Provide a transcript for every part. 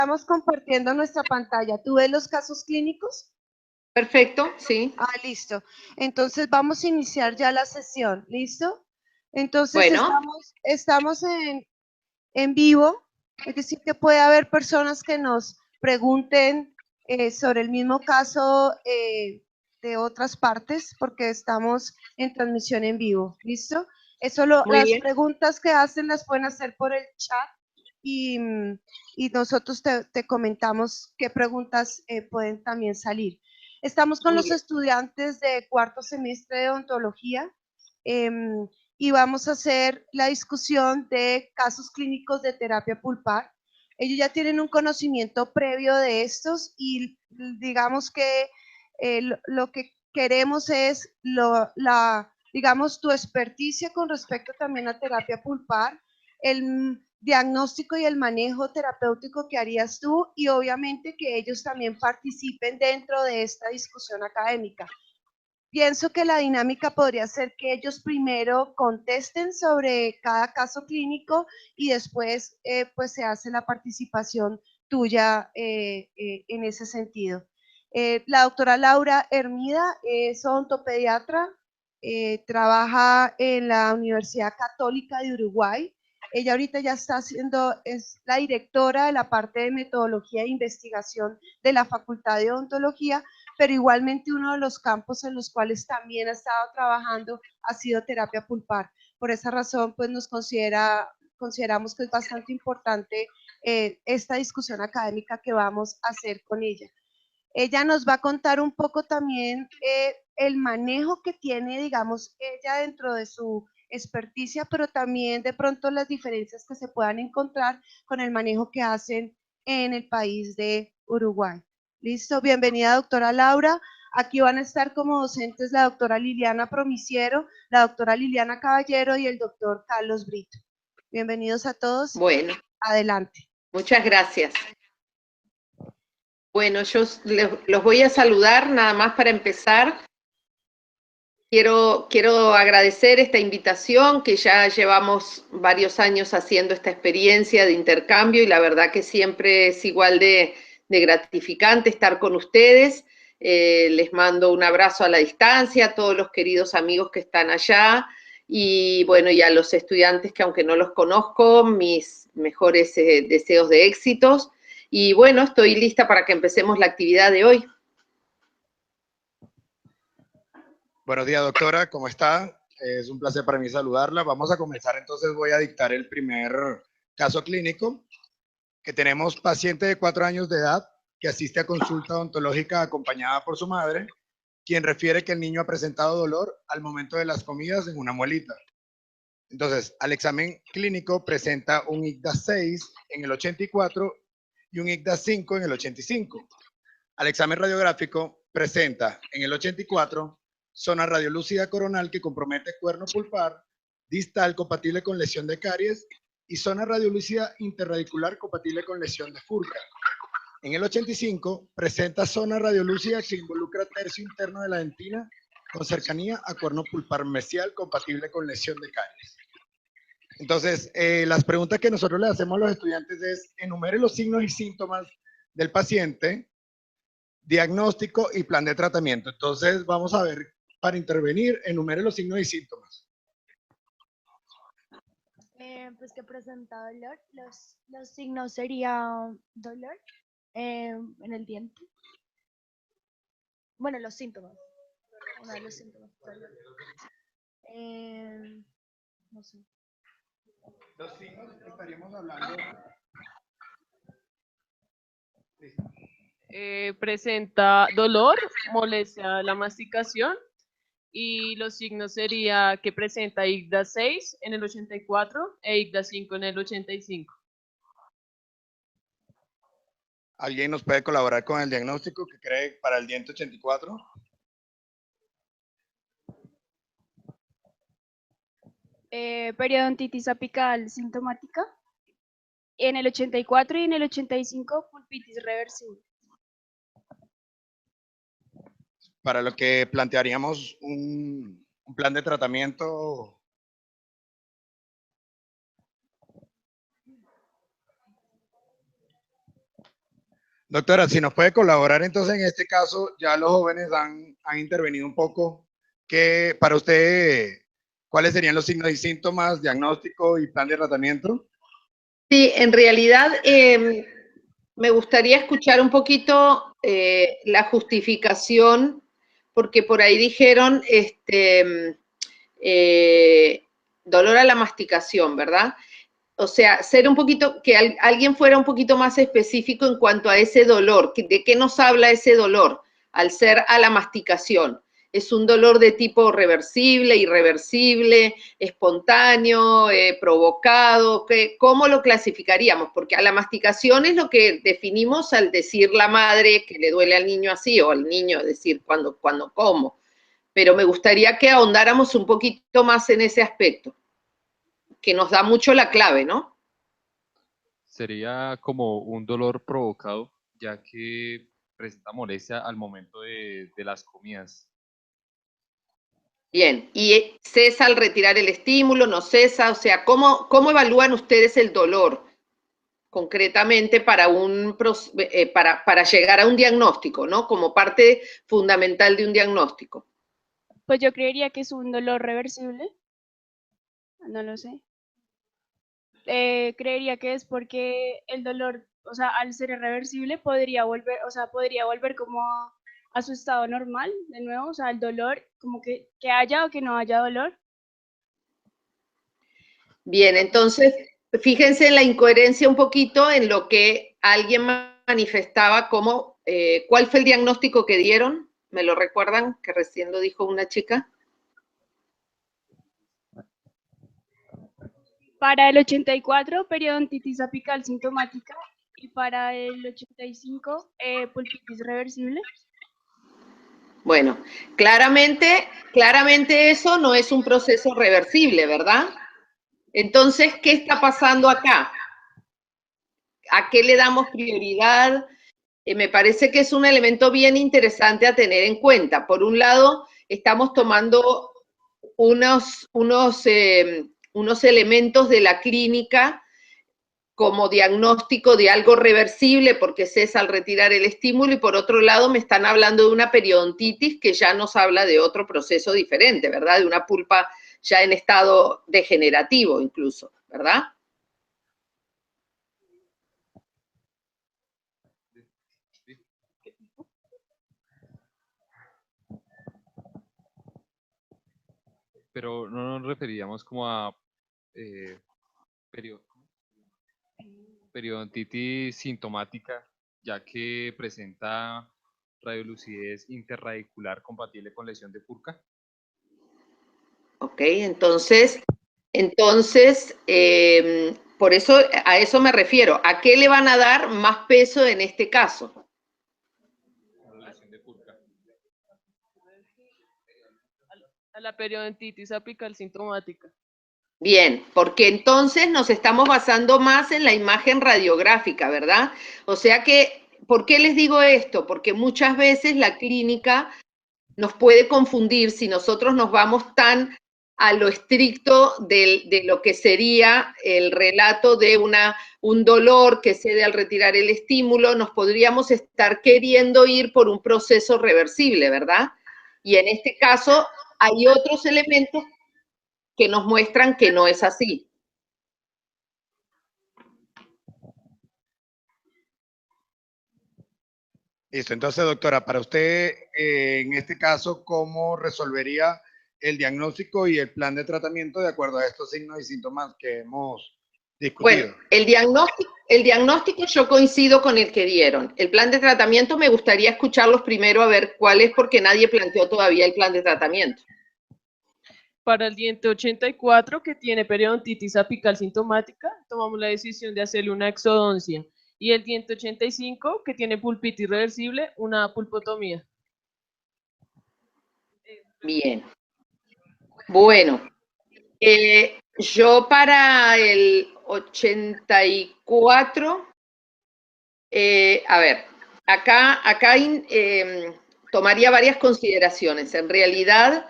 Estamos compartiendo nuestra pantalla. ¿Tú ves los casos clínicos? Perfecto, sí. Ah, listo. Entonces vamos a iniciar ya la sesión. ¿Listo? Entonces Bueno. estamos en vivo, es decir, que puede haber personas que nos pregunten sobre el mismo caso de otras partes, porque estamos en transmisión en vivo. ¿Listo? Muy las bien. preguntas que hacen las pueden hacer por el chat y nosotros te comentamos qué preguntas pueden también salir. Estamos con Muy los bien. estudiantes de cuarto semestre de odontología y vamos a hacer la discusión de casos clínicos de terapia pulpar. Ellos ya tienen un conocimiento previo de estos y digamos que lo que queremos es digamos, tu experticia con respecto también a terapia pulpar, el diagnóstico y el manejo terapéutico que harías tú y obviamente que ellos también participen dentro de esta discusión académica. Pienso que la dinámica podría ser que ellos primero contesten sobre cada caso clínico y después pues se hace la participación tuya en ese sentido. La doctora Laura Hermida es odontopediatra, trabaja en la Universidad Católica de Uruguay. Ella ahorita ya es la directora de la parte de metodología e investigación de la Facultad de Odontología, pero igualmente uno de los campos en los cuales también ha estado trabajando ha sido terapia pulpar. Por esa razón, pues consideramos que es bastante importante esta discusión académica que vamos a hacer con ella. Ella nos va a contar un poco también el manejo que tiene, digamos, ella dentro de su experticia, pero también de pronto las diferencias que se puedan encontrar con el manejo que hacen en el país de Uruguay. Listo, bienvenida doctora Laura. Aquí van a estar como docentes la doctora Liliana Promiciero, la doctora Liliana Caballero y el doctor Carlos Brito. Bienvenidos a todos. Bueno. Adelante. Muchas gracias. Bueno, yo los voy a saludar nada más para empezar. Quiero agradecer esta invitación, que ya llevamos varios años haciendo esta experiencia de intercambio y la verdad que siempre es igual de gratificante estar con ustedes. Les mando un abrazo a la distancia a todos los queridos amigos que están allá y bueno, y a los estudiantes que aunque no los conozco, mis mejores deseos de éxitos. Y bueno, estoy lista para que empecemos la actividad de hoy. Buenos días, doctora, ¿cómo está? Es un placer para mí saludarla. Vamos a comenzar, entonces voy a dictar el primer caso clínico, que tenemos paciente de 4 años de edad que asiste a consulta odontológica acompañada por su madre, quien refiere que el niño ha presentado dolor al momento de las comidas en una muelita. Entonces, al examen clínico presenta un IGDA 6 en el 84 y un IGDA 5 en el 85. Al examen radiográfico presenta en el 84 zona radiolúcida coronal que compromete cuerno pulpar, distal compatible con lesión de caries y zona radiolúcida interradicular compatible con lesión de Furca. En el 85 presenta zona radiolúcida que involucra tercio interno de la dentina con cercanía a cuerno pulpar mesial compatible con lesión de caries. Entonces, las preguntas que nosotros le hacemos a los estudiantes es: enumere los signos y síntomas del paciente, diagnóstico y plan de tratamiento. Entonces, vamos a ver, para intervenir, enumere los signos y síntomas. Pues que presenta dolor. Los signos serían dolor en el diente. Bueno, los síntomas. Uno de los síntomas. No sé. Los signos estaríamos hablando. Presenta dolor, molestia a la masticación y los signos sería que presenta IGDA 6 en el 84 e IGDA 5 en el 85. ¿Alguien nos puede colaborar con el diagnóstico que cree para el diente 84? Periodontitis apical sintomática. En el 84 y en el 85, pulpitis reversible. Para lo que plantearíamos un plan de tratamiento. Doctora, si nos puede colaborar entonces en este caso, ya los jóvenes han intervenido un poco. ¿Qué, para usted, cuáles serían los signos y síntomas, diagnóstico y plan de tratamiento? Sí, en realidad me gustaría escuchar un poquito la justificación, porque por ahí dijeron dolor a la masticación, ¿verdad? O sea, ser un poquito, que alguien fuera un poquito más específico en cuanto a ese dolor. ¿De qué nos habla ese dolor? Al ser a la masticación. ¿Es un dolor de tipo reversible, irreversible, espontáneo, provocado? ¿Cómo lo clasificaríamos? Porque a la masticación es lo que definimos al decir la madre que le duele al niño así, o al niño decir cuando como. Pero me gustaría que ahondáramos un poquito más en ese aspecto, que nos da mucho la clave, ¿no? Sería como un dolor provocado, ya que presenta molestia al momento de las comidas. Bien, ¿y cesa al retirar el estímulo? ¿No cesa? O sea, ¿cómo evalúan ustedes el dolor concretamente para llegar a un diagnóstico, ¿no? Como parte fundamental de un diagnóstico. Pues yo creería que es un dolor reversible. No lo sé. Creería que es porque el dolor, o sea, al ser irreversible podría volver, o sea, podría volver como a su estado normal de nuevo, o sea, el dolor, como que haya o que no haya dolor. Bien, entonces, fíjense en la incoherencia un poquito en lo que alguien manifestaba como, ¿cuál fue el diagnóstico que dieron? ¿Me lo recuerdan? Que recién lo dijo una chica. Para el 84, periodontitis apical sintomática, y para el 85, pulpitis reversible. Bueno, claramente eso no es un proceso reversible, ¿verdad? Entonces, ¿qué está pasando acá? ¿A qué le damos prioridad? Me parece que es un elemento bien interesante a tener en cuenta. Por un lado, estamos tomando unos elementos de la clínica como diagnóstico de algo reversible porque cesa al retirar el estímulo, y por otro lado me están hablando de una periodontitis que ya nos habla de otro proceso diferente, ¿verdad? De una pulpa ya en estado degenerativo incluso, ¿verdad? Pero no nos referíamos como a periodontitis sintomática, ya que presenta radiolucidez interradicular compatible con lesión de Purka. Ok, entonces por eso a eso me refiero. ¿A qué le van a dar más peso en este caso? A la periodontitis apical sintomática. Bien, porque entonces nos estamos basando más en la imagen radiográfica, ¿verdad? O sea que, ¿por qué les digo esto? Porque muchas veces la clínica nos puede confundir si nosotros nos vamos tan a lo estricto de lo que sería el relato de un dolor que cede al retirar el estímulo, nos podríamos estar queriendo ir por un proceso reversible, ¿verdad? Y en este caso hay otros elementos que nos muestran que no es así. Listo, entonces, doctora, para usted, en este caso, ¿cómo resolvería el diagnóstico y el plan de tratamiento de acuerdo a estos signos y síntomas que hemos discutido? Bueno, el diagnóstico yo coincido con el que dieron. El plan de tratamiento me gustaría escucharlos primero a ver cuál es, porque nadie planteó todavía el plan de tratamiento. Para el diente 84, que tiene periodontitis apical sintomática, tomamos la decisión de hacerle una exodoncia. Y el diente 85, que tiene pulpitis reversible, una pulpotomía. Bien. Bueno, yo para el 84, a ver, acá tomaría varias consideraciones. En realidad,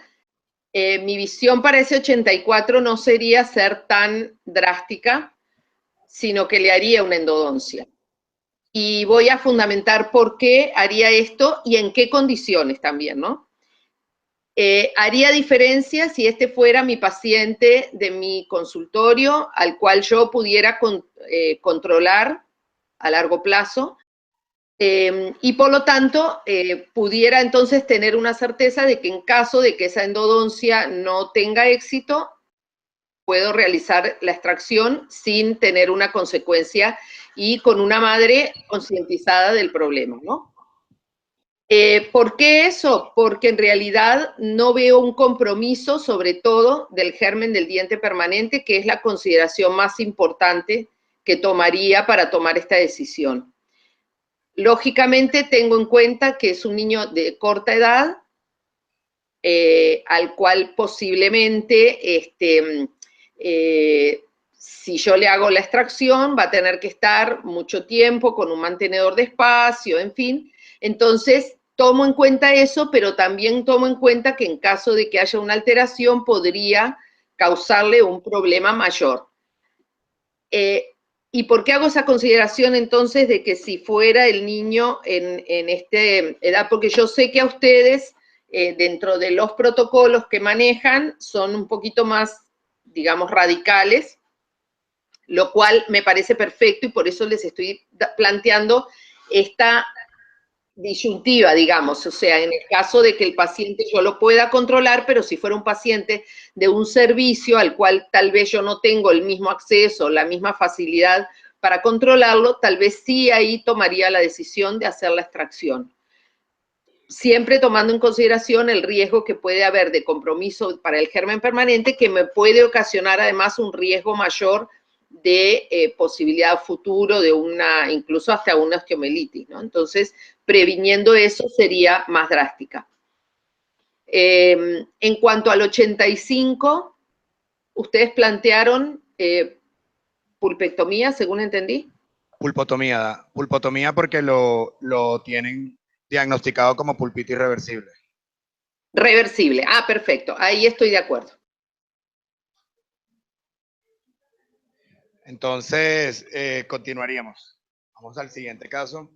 mi visión para ese 84 no sería ser tan drástica, sino que le haría una endodoncia. y voy a fundamentar por qué haría esto y en qué condiciones también, ¿no? Haría diferencia si este fuera mi paciente de mi consultorio, al cual yo pudiera controlar a largo plazo, y por lo tanto pudiera entonces tener una certeza de que en caso de que esa endodoncia no tenga éxito, puedo realizar la extracción sin tener una consecuencia y con una madre concientizada del problema, ¿no? ¿Por qué eso? Porque en realidad no veo un compromiso, sobre todo del germen del diente permanente, que es la consideración más importante que tomaría para tomar esta decisión. Lógicamente tengo en cuenta que es un niño de corta edad, al cual posiblemente, si yo le hago la extracción, va a tener que estar mucho tiempo con un mantenedor de espacio, en fin. Entonces, tomo en cuenta eso, pero también tomo en cuenta que en caso de que haya una alteración podría causarle un problema mayor. ¿Y por qué hago esa consideración entonces de que si fuera el niño en esta edad? Porque yo sé que a ustedes, dentro de los protocolos que manejan, son un poquito más, digamos, radicales, lo cual me parece perfecto y por eso les estoy planteando esta disyuntiva, digamos, o sea, en el caso de que el paciente yo lo pueda controlar, pero si fuera un paciente de un servicio al cual tal vez yo no tengo el mismo acceso, la misma facilidad para controlarlo, tal vez sí ahí tomaría la decisión de hacer la extracción. Siempre tomando en consideración el riesgo que puede haber de compromiso para el germen permanente, que me puede ocasionar además un riesgo mayor de posibilidad futuro de una, incluso hasta una osteomelitis, ¿no? Entonces, previniendo eso sería más drástica. En cuanto al 85, ustedes plantearon pulpectomía, según entendí. Pulpotomía porque lo tienen diagnosticado como pulpitis reversible. Reversible, ah, perfecto, ahí estoy de acuerdo. Entonces, continuaríamos. Vamos al siguiente caso.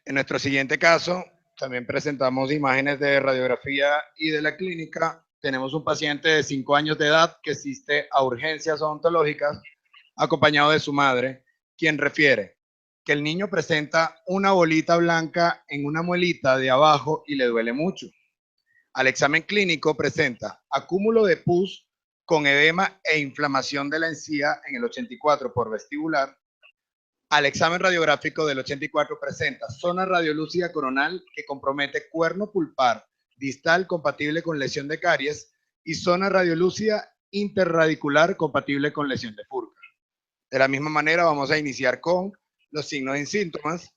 En nuestro siguiente caso, también presentamos imágenes de radiografía y de la clínica. Tenemos un paciente de 5 años de edad que asiste a urgencias odontológicas acompañado de su madre, quien refiere que el niño presenta una bolita blanca en una muelita de abajo y le duele mucho. Al examen clínico presenta acúmulo de pus con edema e inflamación de la encía en el 84 por vestibular. Al examen radiográfico del 84 presenta zona radiolúcida coronal que compromete cuerno pulpar distal compatible con lesión de caries y zona radiolúcida interradicular compatible con lesión de Furca. De la misma manera vamos a iniciar con los signos y síntomas.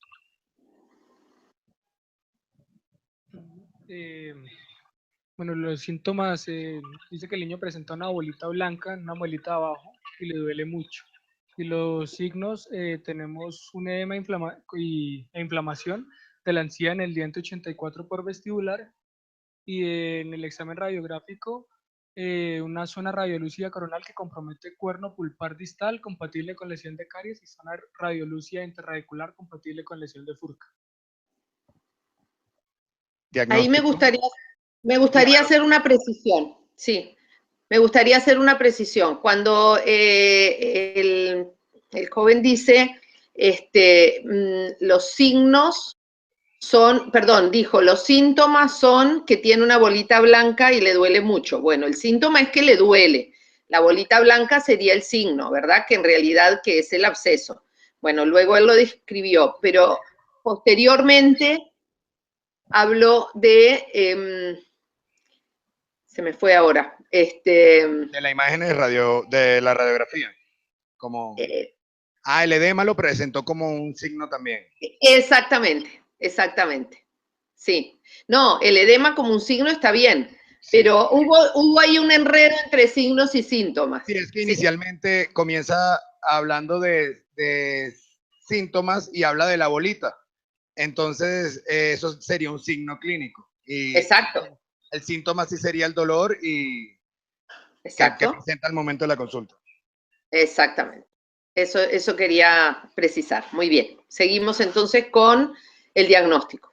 Bueno, los síntomas, dice que el niño presenta una bolita blanca en una muelita abajo y le duele mucho. Y los signos, tenemos un edema e inflamación de la encía en el diente 84 por vestibular y en el examen radiográfico una zona radiolúcida coronal que compromete cuerno pulpar distal compatible con lesión de caries y zona radiolúcida interradicular compatible con lesión de Furca. Ahí me gustaría hacer una precisión, sí. Me gustaría hacer una precisión. Cuando el joven dice, los signos son, perdón, dijo, los síntomas son que tiene una bolita blanca y le duele mucho. Bueno, el síntoma es que le duele. La bolita blanca sería el signo, ¿verdad? Que en realidad que es el absceso. Bueno, luego él lo describió, pero posteriormente habló de, se me fue ahora, de la imagen de la radiografía. Como, el edema lo presentó como un signo también. Exactamente, exactamente. Sí. No, el edema como un signo está bien, sí. Pero hubo ahí un enredo entre signos y síntomas. Sí, es que inicialmente comienza hablando de síntomas y habla de la bolita. Entonces, eso sería un signo clínico. Y exacto. El síntoma sí sería el dolor y exacto. Que presenta al momento de la consulta. Exactamente. Eso quería precisar. Muy bien. Seguimos entonces con el diagnóstico.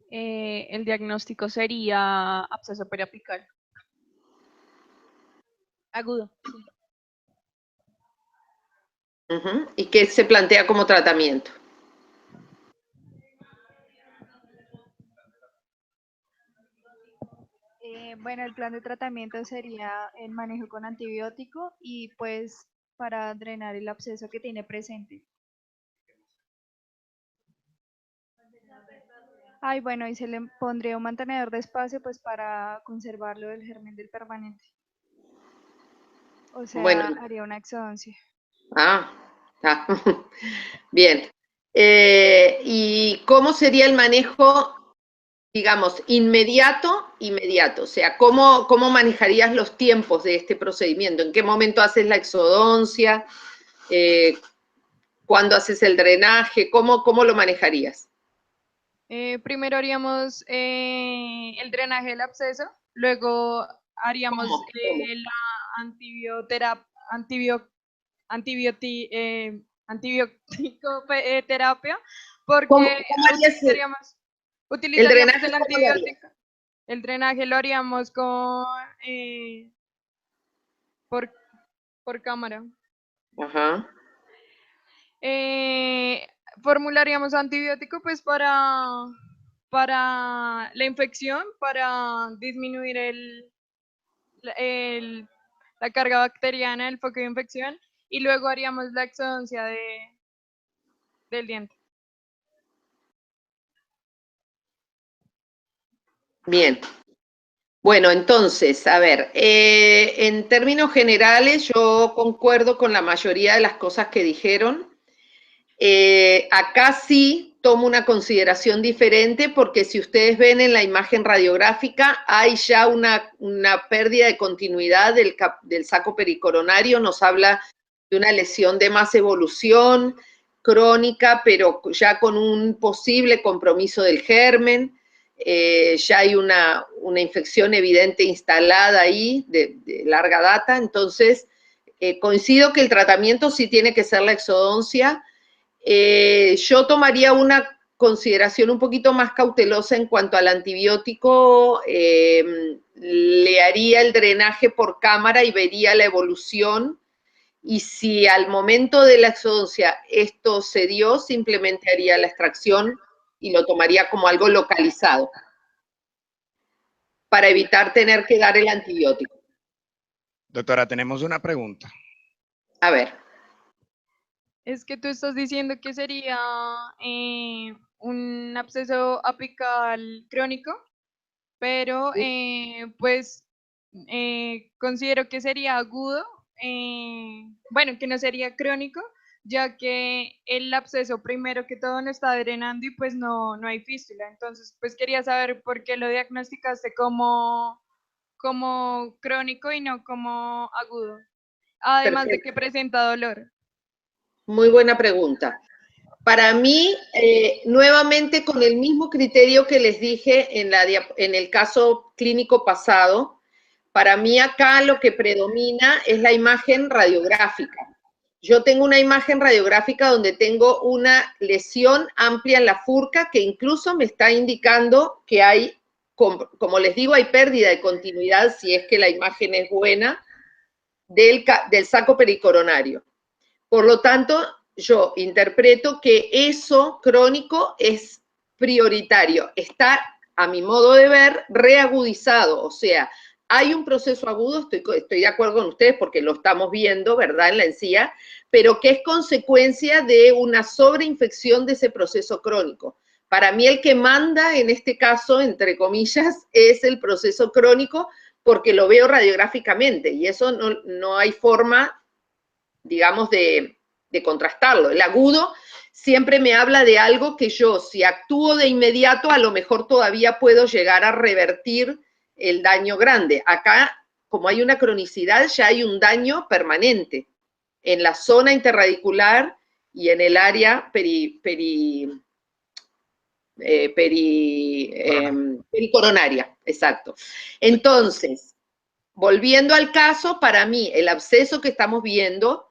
El diagnóstico sería absceso periapical. Agudo. Sí. ¿Y qué se plantea como tratamiento? Bueno, el plan de tratamiento sería el manejo con antibiótico y pues para drenar el absceso que tiene presente. Ay, bueno, y se le pondría un mantenedor de espacio pues para conservarlo del germen del permanente. O sea, Bueno. haría una exodoncia. Bien. ¿Y cómo sería el manejo, digamos, inmediato? O sea, ¿cómo manejarías los tiempos de este procedimiento? ¿En qué momento haces la exodoncia? ¿Cuándo haces el drenaje? ¿Cómo lo manejarías? Primero haríamos el drenaje del absceso, luego haríamos la antibiótico terapia, porque utilizaríamos el antibiótico. El drenaje lo haríamos con por cámara. Ajá. Formularíamos antibiótico pues para la infección, para disminuir la carga bacteriana, el foco de infección, y luego haríamos la exodoncia del diente. Bien. Bueno, entonces, a ver, en términos generales yo concuerdo con la mayoría de las cosas que dijeron. Acá sí tomo una consideración diferente porque si ustedes ven en la imagen radiográfica hay ya una pérdida de continuidad del saco pericoronario, nos habla de una lesión de más evolución crónica, pero ya con un posible compromiso del germen. Ya hay una infección evidente instalada ahí de larga data, entonces coincido que el tratamiento sí tiene que ser la exodoncia. Yo tomaría una consideración un poquito más cautelosa en cuanto al antibiótico, le haría el drenaje por cámara y vería la evolución, y si al momento de la exodoncia esto se dio, simplemente haría la extracción y lo tomaría como algo localizado, para evitar tener que dar el antibiótico. Doctora, tenemos una pregunta. A ver. Es que tú estás diciendo que sería un absceso apical crónico, pero pues considero que sería agudo, bueno, que no sería crónico, ya que el absceso primero que todo no está drenando y pues no hay fístula. Entonces, pues quería saber por qué lo diagnosticaste como crónico y no como agudo, además de que presenta dolor. Muy buena pregunta. Para mí, nuevamente con el mismo criterio que les dije en el caso clínico pasado, para mí acá lo que predomina es la imagen radiográfica. Yo tengo una imagen radiográfica donde tengo una lesión amplia en la furca que incluso me está indicando que hay, como les digo, hay pérdida de continuidad, si es que la imagen es buena, del saco pericoronario. Por lo tanto, yo interpreto que eso crónico es prioritario, está, a mi modo de ver, reagudizado, o sea, hay un proceso agudo, estoy de acuerdo con ustedes porque lo estamos viendo, ¿verdad?, en la encía, pero que es consecuencia de una sobreinfección de ese proceso crónico. Para mí el que manda en este caso, entre comillas, es el proceso crónico porque lo veo radiográficamente y eso no hay forma, digamos, de contrastarlo. El agudo siempre me habla de algo que yo, si actúo de inmediato, a lo mejor todavía puedo llegar a revertir el daño grande. Acá, como hay una cronicidad, ya hay un daño permanente en la zona interradicular y en el área pericoronaria, exacto. Entonces, volviendo al caso, para mí el absceso que estamos viendo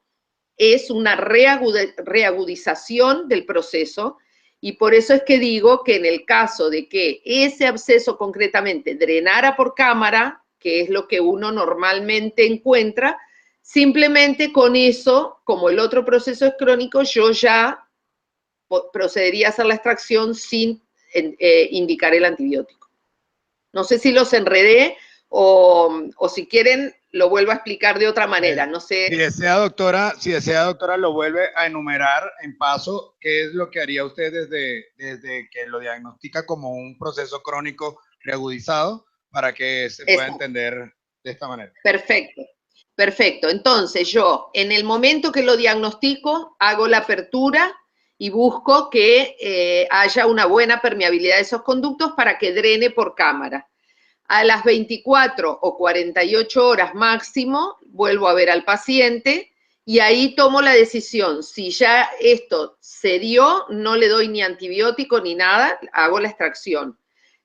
es una reagudización del proceso, y por eso es que digo que en el caso de que ese absceso concretamente drenara por cámara, que es lo que uno normalmente encuentra, simplemente con eso, como el otro proceso es crónico, yo ya procedería a hacer la extracción sin indicar el antibiótico. No sé si los enredé o si quieren lo vuelvo a explicar de otra manera, no sé. Si desea, doctora, lo vuelve a enumerar en paso, ¿qué es lo que haría usted desde que lo diagnostica como un proceso crónico reagudizado para que se pueda entender de esta manera? Perfecto, perfecto. Entonces yo, en el momento que lo diagnostico, hago la apertura y busco que haya una buena permeabilidad de esos conductos para que drene por cámara. A las 24 o 48 horas máximo, vuelvo a ver al paciente y ahí tomo la decisión. Si ya esto se dio, no le doy ni antibiótico ni nada, hago la extracción.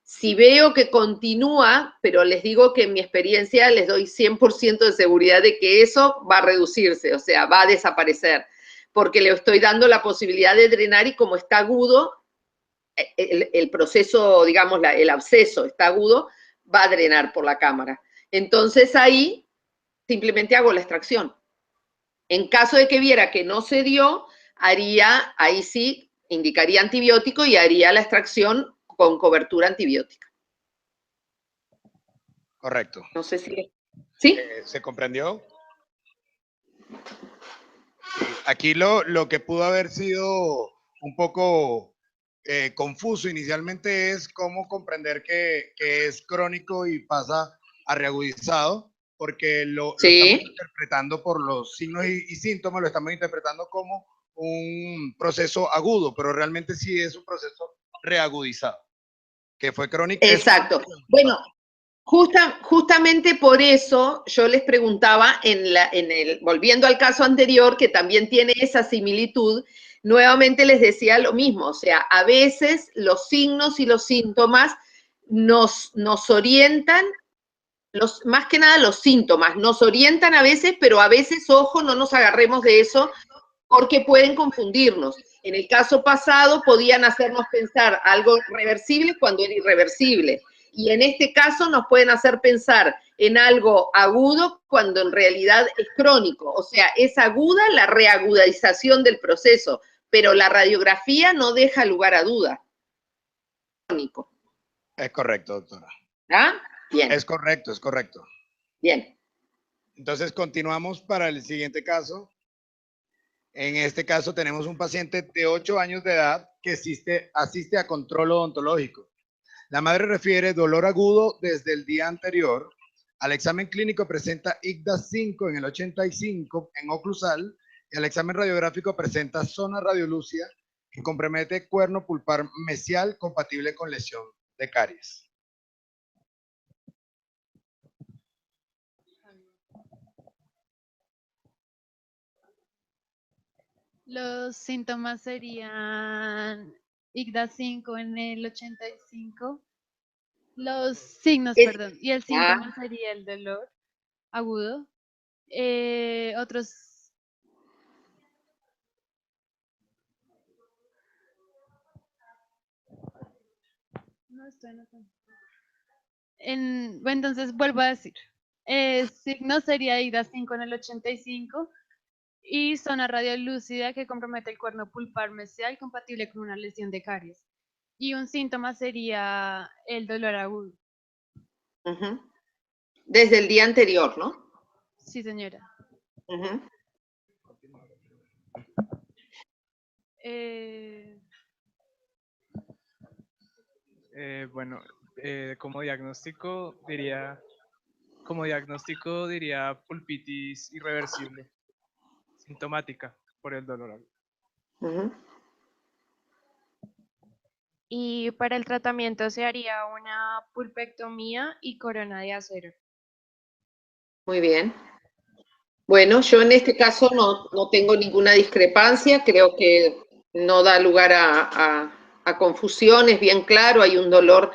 Si veo que continúa, pero les digo que en mi experiencia les doy 100% de seguridad de que eso va a reducirse, o sea, va a desaparecer, porque le estoy dando la posibilidad de drenar y como está agudo, el proceso, digamos, el absceso está agudo, va a drenar por la cámara. Entonces ahí simplemente hago la extracción. En caso de que viera que no se dio, ahí sí, indicaría antibiótico y haría la extracción con cobertura antibiótica. Correcto. No sé si... ¿Sí? ¿Se comprendió? Aquí lo que pudo haber sido un poco confuso inicialmente es cómo comprender que es crónico y pasa a reagudizado, porque lo estamos interpretando por los signos y síntomas, lo estamos interpretando como un proceso agudo, pero realmente sí es un proceso reagudizado, que fue crónico. Exacto. Bueno, justamente por eso yo les preguntaba, volviendo al caso anterior, que también tiene esa similitud, nuevamente les decía lo mismo, o sea, a veces los signos y los síntomas nos orientan, más que nada los síntomas, nos orientan a veces, pero a veces, ojo, no nos agarremos de eso, porque pueden confundirnos. En el caso pasado podían hacernos pensar algo reversible cuando era irreversible. Y en este caso nos pueden hacer pensar en algo agudo cuando en realidad es crónico. O sea, es aguda la reagudización del proceso, pero la radiografía no deja lugar a duda. Crónico. Es correcto, doctora. ¿Ah? Bien. Es correcto, es correcto. Bien. Entonces continuamos para el siguiente caso. En este caso tenemos un paciente de 8 años de edad que asiste a control odontológico. La madre refiere dolor agudo desde el día anterior. Al examen clínico presenta IGDA-5 en el 85 en oclusal y al examen radiográfico presenta zona radiolúcida que compromete cuerno pulpar mesial compatible con lesión de caries. Los síntomas serían IGDA-5 en el 85. Los signos, perdón. Y el síntoma sería el dolor agudo. Otros... No estoy anotando. Bueno, entonces vuelvo a decir. Signo sería IGDA-5 en el 85. Y zona radiolúcida que compromete el cuerno pulpar mesial compatible con una lesión de caries. Y un síntoma sería el dolor agudo. Desde el día anterior, ¿no? Sí, señora. Bueno, como diagnóstico diría pulpitis irreversible, sintomática por el dolor. Y para el tratamiento se haría una pulpectomía y corona de acero. Muy bien. Bueno, yo en este caso no tengo ninguna discrepancia, creo que no da lugar a confusión, es bien claro, hay un dolor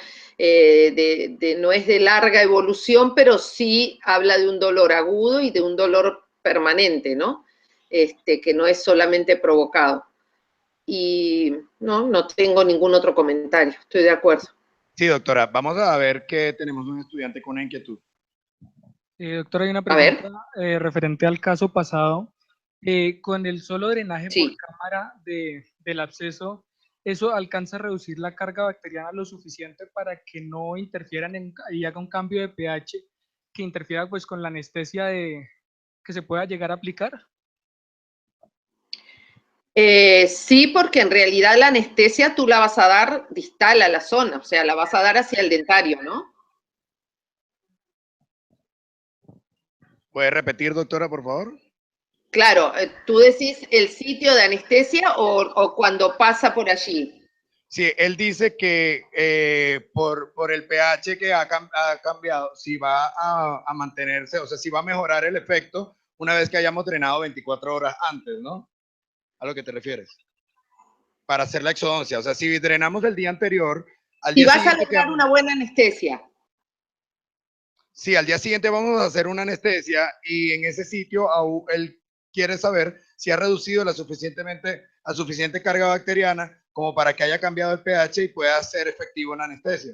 no es de larga evolución, pero sí habla de un dolor agudo y de un dolor permanente, ¿no? Que no es solamente provocado. Y no tengo ningún otro comentario, estoy de acuerdo. Sí, doctora, vamos a ver que tenemos un estudiante con una inquietud. Doctora, hay una pregunta referente al caso pasado. Con el solo drenaje por cámara del absceso, ¿eso alcanza a reducir la carga bacteriana lo suficiente para que no interfieran y haga un cambio de pH que interfiera pues con la anestesia que se pueda llegar a aplicar? Sí, porque en realidad la anestesia tú la vas a dar distal a la zona, o sea, la vas a dar hacia el dentario, ¿no? ¿Puede repetir, doctora, por favor? Claro, ¿tú decís el sitio de anestesia o cuando pasa por allí? Sí, él dice que por el pH que ha cambiado, si va a mantenerse, o sea, si va a mejorar el efecto una vez que hayamos drenado 24 horas antes, ¿no? ¿A lo que te refieres? Para hacer la exodoncia, o sea, si drenamos el día anterior, al Si día vas a siguiente lograr una buena anestesia. Sí, al día siguiente vamos a hacer una anestesia y en ese sitio él quiere saber si ha reducido a suficiente carga bacteriana como para que haya cambiado el pH y pueda ser efectivo en la anestesia.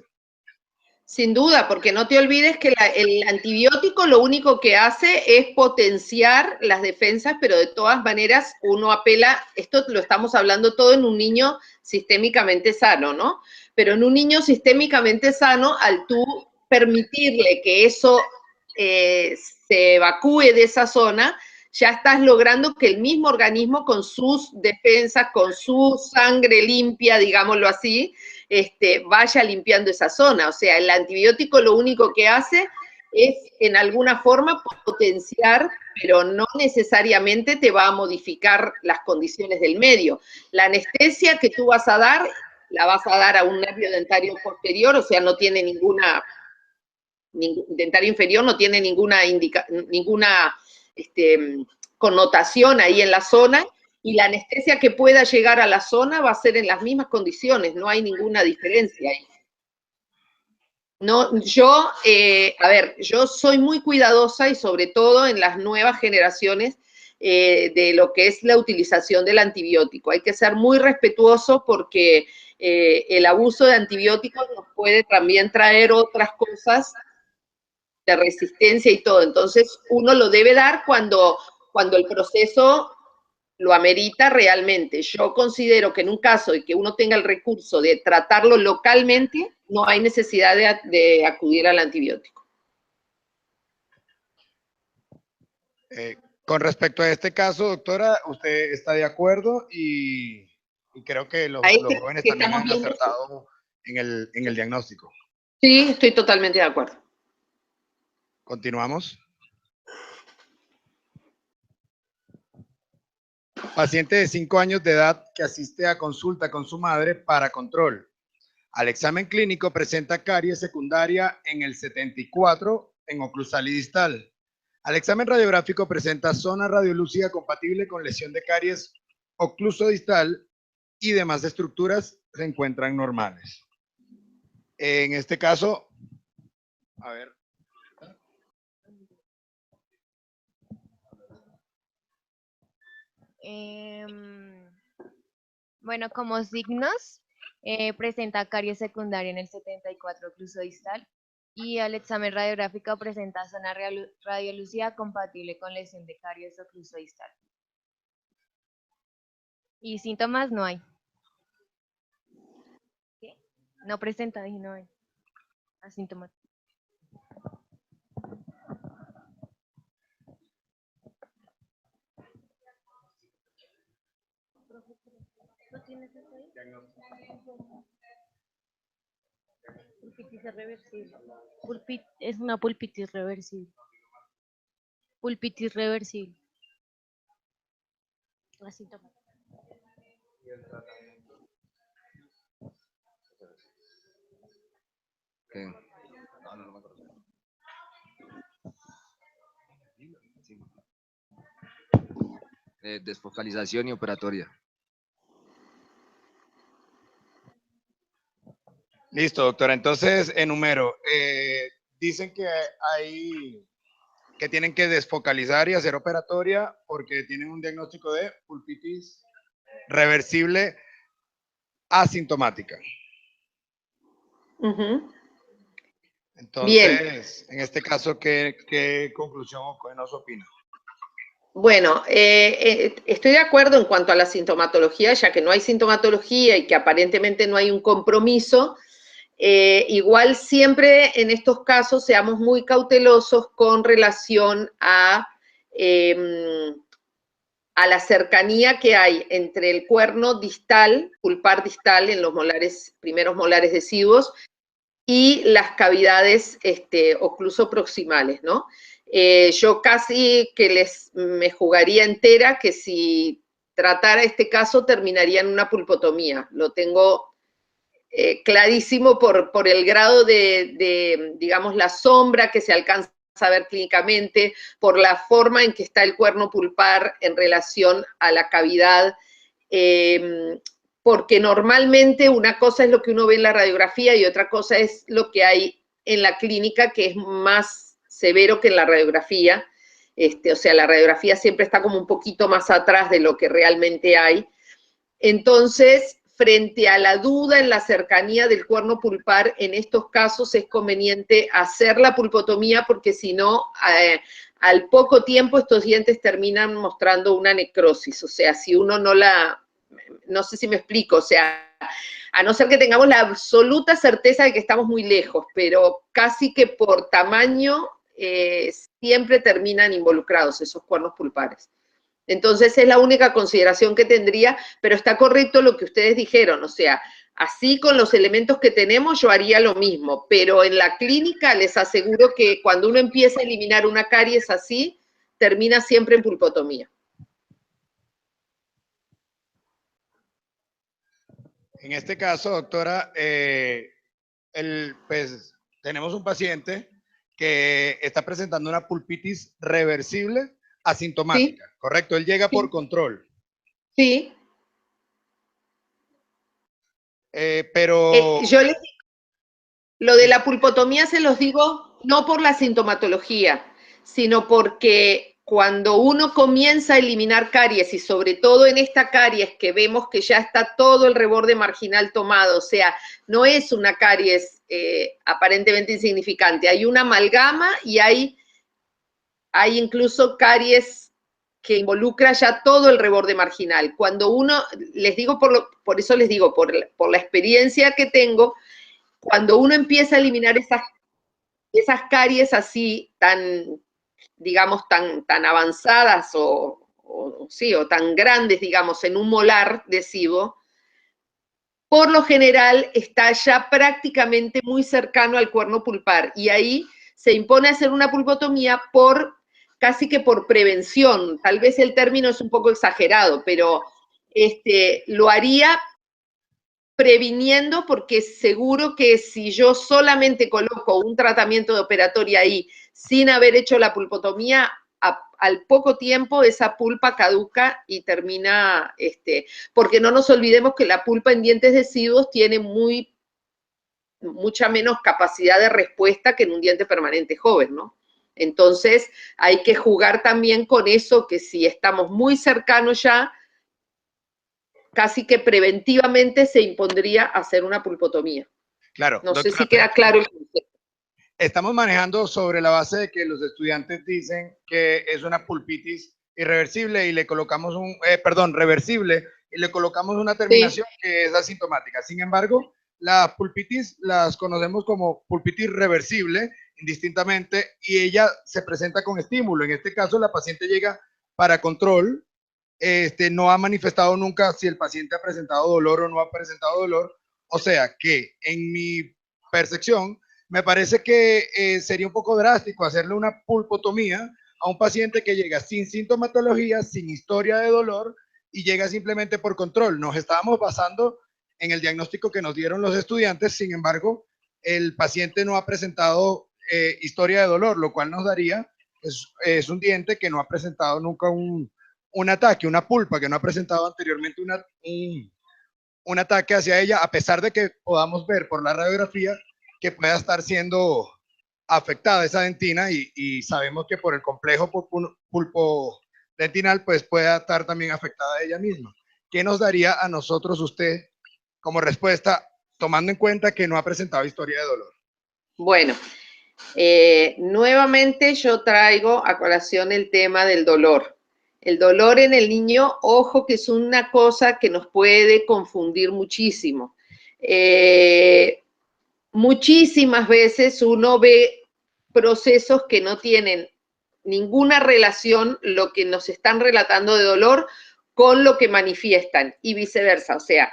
Sin duda, porque no te olvides que el antibiótico lo único que hace es potenciar las defensas, pero de todas maneras uno apela, esto lo estamos hablando todo en un niño sistémicamente sano, ¿no? Pero en un niño sistémicamente sano, al tú permitirle que eso se evacúe de esa zona, ya estás logrando que el mismo organismo con sus defensas, con su sangre limpia, digámoslo así, vaya limpiando esa zona. O sea, el antibiótico lo único que hace es en alguna forma potenciar, pero no necesariamente te va a modificar las condiciones del medio. La anestesia que tú vas a dar, la vas a dar a un nervio dentario posterior, o sea, no tiene dentario inferior no tiene ninguna connotación ahí en la zona, y la anestesia que pueda llegar a la zona va a ser en las mismas condiciones, no hay ninguna diferencia ahí. No, yo soy muy cuidadosa y sobre todo en las nuevas generaciones de lo que es la utilización del antibiótico. Hay que ser muy respetuoso porque el abuso de antibióticos nos puede también traer otras cosas de resistencia y todo. Entonces, uno lo debe dar cuando el proceso lo amerita realmente. Yo considero que en un caso de que uno tenga el recurso de tratarlo localmente, no hay necesidad de acudir al antibiótico. Con respecto a este caso, doctora, usted está de acuerdo y creo que los jóvenes también han acertado en el diagnóstico. Sí, estoy totalmente de acuerdo. Continuamos. Paciente de 5 años de edad que asiste a consulta con su madre para control. Al examen clínico presenta caries secundaria en el 74 en oclusal y distal. Al examen radiográfico presenta zona radiolúcida compatible con lesión de caries ocluso-distal y demás estructuras se encuentran normales. En este caso, a ver. Bueno, como signos, presenta caries secundaria en el 74 ocluso distal y al examen radiográfico presenta zona radiolúcida compatible con lesión de caries ocluso distal. Y síntomas no hay. ¿Qué? No presenta y no hay asintomático. ¿No tienes eso ahí? Pulpitis reversible. Es una pulpitis reversible. Pulpitis reversible. Asintomático. Okay. Desfocalización y operatoria. Listo, doctora. Entonces, enumero. Dicen que tienen que desfocalizar y hacer operatoria porque tienen un diagnóstico de pulpitis reversible asintomática. Entonces, en este caso, ¿qué conclusión o qué nos opina? Bueno, estoy de acuerdo en cuanto a la sintomatología, ya que no hay sintomatología y que aparentemente no hay un compromiso. Igual siempre en estos casos seamos muy cautelosos con relación a la cercanía que hay entre el cuerno distal, pulpar distal en los primeros molares deciduos, y las cavidades ocluso-proximales, ¿no? Yo casi que me jugaría entera que si tratara este caso terminaría en una pulpotomía. Lo tengo clarísimo por el grado de, digamos, la sombra que se alcanza a ver clínicamente, por la forma en que está el cuerno pulpar en relación a la cavidad, porque normalmente una cosa es lo que uno ve en la radiografía y otra cosa es lo que hay en la clínica, que es más severo que en la radiografía. O sea, la radiografía siempre está como un poquito más atrás de lo que realmente hay. Entonces, frente a la duda en la cercanía del cuerno pulpar, en estos casos es conveniente hacer la pulpotomía porque si no, al poco tiempo estos dientes terminan mostrando una necrosis. O sea, si uno no sé si me explico, o sea, a no ser que tengamos la absoluta certeza de que estamos muy lejos, pero casi que por tamaño siempre terminan involucrados esos cuernos pulpares. Entonces es la única consideración que tendría, pero está correcto lo que ustedes dijeron, o sea, así con los elementos que tenemos yo haría lo mismo, pero en la clínica les aseguro que cuando uno empieza a eliminar una caries así, termina siempre en pulpotomía. En este caso, doctora, pues tenemos un paciente que está presentando una pulpitis reversible asintomática, ¿sí? ¿Correcto? Él llega por control. Sí. Pero... yo les digo, lo de la pulpotomía se los digo no por la sintomatología, sino porque cuando uno comienza a eliminar caries, y sobre todo en esta caries que vemos que ya está todo el reborde marginal tomado, o sea, no es una caries aparentemente insignificante, hay una amalgama y hay incluso caries que involucra ya todo el reborde marginal. Cuando uno, les digo, por eso les digo, por la experiencia que tengo, cuando uno empieza a eliminar esas caries así tan, digamos, tan avanzadas o tan grandes, digamos, en un molar deciduo, por lo general está ya prácticamente muy cercano al cuerno pulpar y ahí se impone hacer una pulpotomía casi que por prevención. Tal vez el término es un poco exagerado, pero lo haría previniendo porque seguro que si yo solamente coloco un tratamiento de operatoria ahí sin haber hecho la pulpotomía, al poco tiempo esa pulpa caduca y termina, porque no nos olvidemos que la pulpa en dientes deciduos tiene mucha menos capacidad de respuesta que en un diente permanente joven, ¿no? Entonces hay que jugar también con eso, que si estamos muy cercanos ya, casi que preventivamente se impondría hacer una pulpotomía. Claro. No sé si queda claro el concepto. Estamos manejando sobre la base de que los estudiantes dicen que es una pulpitis irreversible y le colocamos reversible, y le colocamos una terminación que es asintomática. Sin embargo, las pulpitis las conocemos como pulpitis reversible indistintamente y ella se presenta con estímulo. En este caso, la paciente llega para control, no ha manifestado nunca si el paciente ha presentado dolor o no ha presentado dolor. O sea que en mi percepción, me parece que sería un poco drástico hacerle una pulpotomía a un paciente que llega sin sintomatología, sin historia de dolor y llega simplemente por control. Nos estábamos basando en el diagnóstico que nos dieron los estudiantes, sin embargo, el paciente no ha presentado historia de dolor, lo cual nos daría, es un diente que no ha presentado nunca un ataque, una pulpa, que no ha presentado anteriormente un ataque hacia ella, a pesar de que podamos ver por la radiografía que pueda estar siendo afectada esa dentina y sabemos que por el complejo pulpodentinal pues pueda estar también afectada ella misma. ¿Qué nos daría a nosotros usted como respuesta, tomando en cuenta que no ha presentado historia de dolor? Bueno, nuevamente yo traigo a colación el tema del dolor. El dolor en el niño, ojo, que es una cosa que nos puede confundir muchísimo. Muchísimas veces uno ve procesos que no tienen ninguna relación, lo que nos están relatando de dolor, con lo que manifiestan y viceversa. O sea,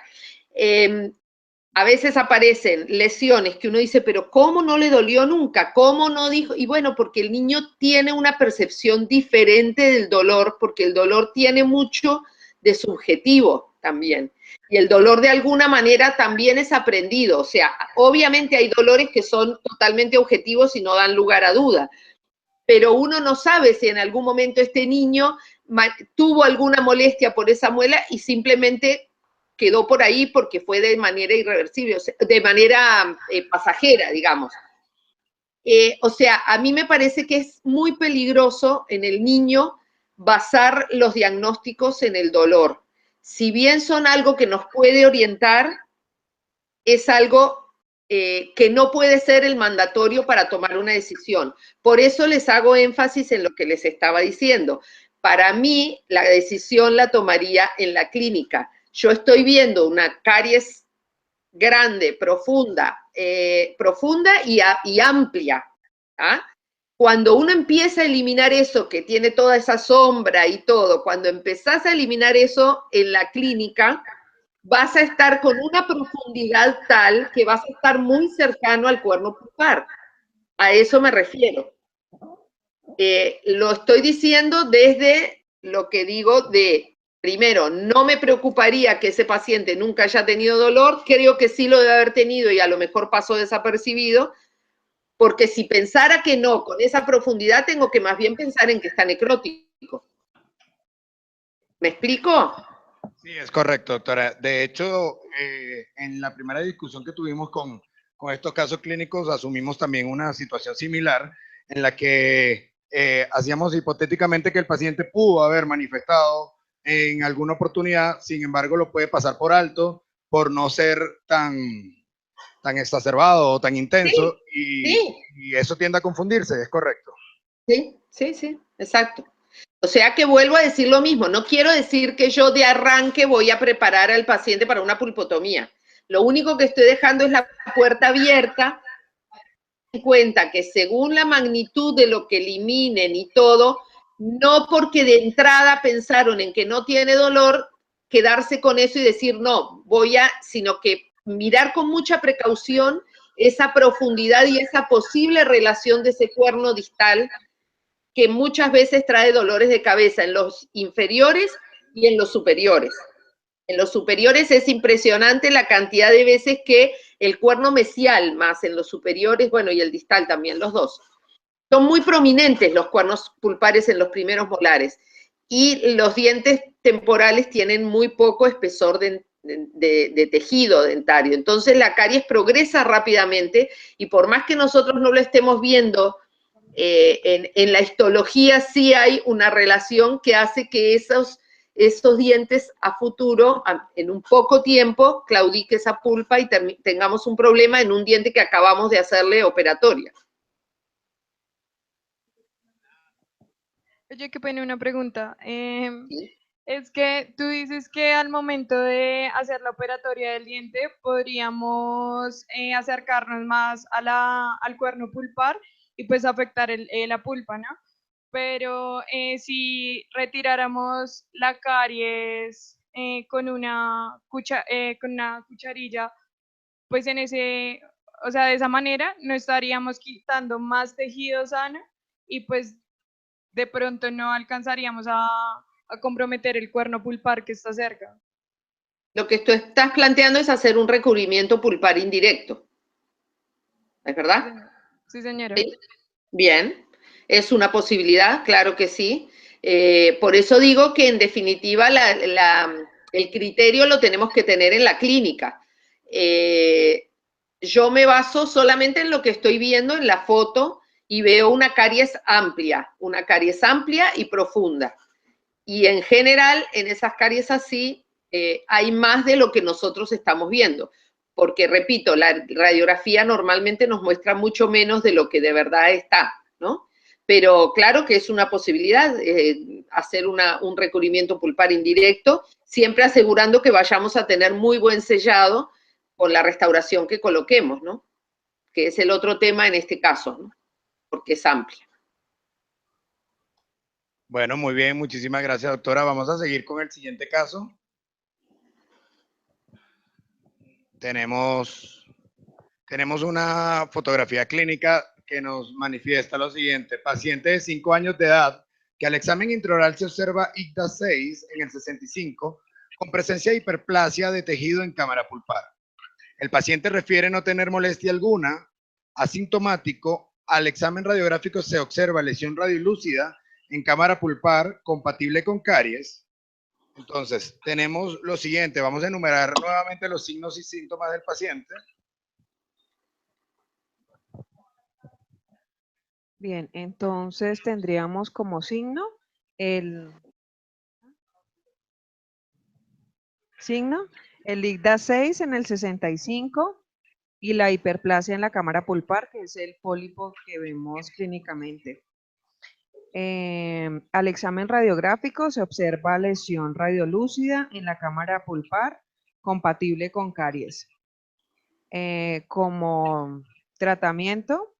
a veces aparecen lesiones que uno dice, pero ¿cómo no le dolió nunca? ¿Cómo no dijo? Y bueno, porque el niño tiene una percepción diferente del dolor, porque el dolor tiene mucho de subjetivo también. Y el dolor de alguna manera también es aprendido. O sea, obviamente hay dolores que son totalmente objetivos y no dan lugar a duda. Pero uno no sabe si en algún momento este niño tuvo alguna molestia por esa muela y simplemente quedó por ahí porque fue de manera irreversible, o sea, de manera pasajera, digamos. O sea, a mí me parece que es muy peligroso en el niño basar los diagnósticos en el dolor. Si bien son algo que nos puede orientar, es algo que no puede ser el mandatorio para tomar una decisión. Por eso les hago énfasis en lo que les estaba diciendo. Para mí, la decisión la tomaría en la clínica. Yo estoy viendo una caries grande, profunda y amplia. ¿Ah? Cuando uno empieza a eliminar eso, que tiene toda esa sombra y todo, cuando empezás a eliminar eso en la clínica, vas a estar con una profundidad tal que vas a estar muy cercano al cuerno pulpar. A eso me refiero. Lo estoy diciendo desde lo que digo de, primero, no me preocuparía que ese paciente nunca haya tenido dolor, creo que sí lo debe haber tenido y a lo mejor pasó desapercibido, porque si pensara que no, con esa profundidad, tengo que más bien pensar en que está necrótico. ¿Me explico? Sí, es correcto, doctora. De hecho, en la primera discusión que tuvimos con estos casos clínicos, asumimos también una situación similar en la que hacíamos hipotéticamente que el paciente pudo haber manifestado en alguna oportunidad, sin embargo, lo puede pasar por alto por no ser tan exacerbado o tan intenso, y eso tiende a confundirse, es correcto. Sí, exacto. O sea que vuelvo a decir lo mismo, no quiero decir que yo de arranque voy a preparar al paciente para una pulpotomía. Lo único que estoy dejando es la puerta abierta, en cuenta que según la magnitud de lo que eliminen y todo, no porque de entrada pensaron en que no tiene dolor, quedarse con eso y decir no, sino que mirar con mucha precaución esa profundidad y esa posible relación de ese cuerno distal que muchas veces trae dolores de cabeza en los inferiores y en los superiores. En los superiores es impresionante la cantidad de veces que el cuerno mesial más en los superiores, bueno, y el distal también, los dos. Son muy prominentes los cuernos pulpares en los primeros molares y los dientes temporales tienen muy poco espesor de tejido dentario. Entonces la caries progresa rápidamente y por más que nosotros no lo estemos viendo, en la histología sí hay una relación que hace que esos dientes a futuro, en un poco tiempo, claudique esa pulpa y tengamos un problema en un diente que acabamos de hacerle operatoria. Oye, qué pena, una pregunta. Es que tú dices que al momento de hacer la operatoria del diente podríamos acercarnos más al cuerno pulpar y pues afectar la pulpa, ¿no? Pero si retiráramos la caries con una cucharilla, pues o sea, de esa manera no estaríamos quitando más tejido sano y pues de pronto no alcanzaríamos a comprometer el cuerno pulpar que está cerca. Lo que tú estás planteando es hacer un recubrimiento pulpar indirecto. ¿Es verdad? Sí, señora. ¿Sí? Bien, es una posibilidad, claro que sí. Por eso digo que en definitiva El criterio lo tenemos que tener en la clínica. Yo me baso solamente en lo que estoy viendo en la foto y veo una caries amplia y profunda. Y en general, en esas caries así, hay más de lo que nosotros estamos viendo. Porque, repito, la radiografía normalmente nos muestra mucho menos de lo que de verdad está, ¿no? Pero claro que es una posibilidad hacer un recubrimiento pulpar indirecto, siempre asegurando que vayamos a tener muy buen sellado con la restauración que coloquemos, ¿no? Que es el otro tema en este caso, ¿no? Porque es amplia. Bueno, muy bien, muchísimas gracias, doctora. Vamos a seguir con el siguiente caso. Tenemos una fotografía clínica que nos manifiesta lo siguiente. Paciente de 5 años de edad que al examen intraoral se observa IGDA 6 en el 65 con presencia de hiperplasia de tejido en cámara pulpar. El paciente refiere no tener molestia alguna, asintomático. Al examen radiográfico se observa lesión radiolúcida en cámara pulpar compatible con caries. Entonces, tenemos lo siguiente. Vamos a enumerar nuevamente los signos y síntomas del paciente. Bien, entonces tendríamos como signo el IGDA 6 en el 65 y la hiperplasia en la cámara pulpar, que es el pólipo que vemos clínicamente. Al examen radiográfico se observa lesión radiolúcida en la cámara pulpar compatible con caries. Como tratamiento,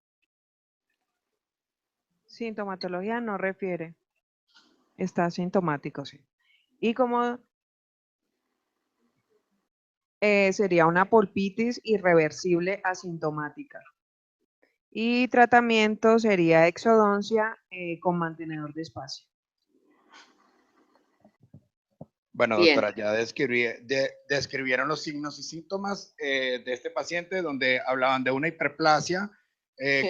sintomatología no refiere, está asintomático, sí. Y como sería una pulpitis irreversible asintomática. Y tratamiento sería exodoncia con mantenedor de espacio. Bueno, doctora, ya describieron los signos y síntomas de este paciente, donde hablaban de una hiperplasia,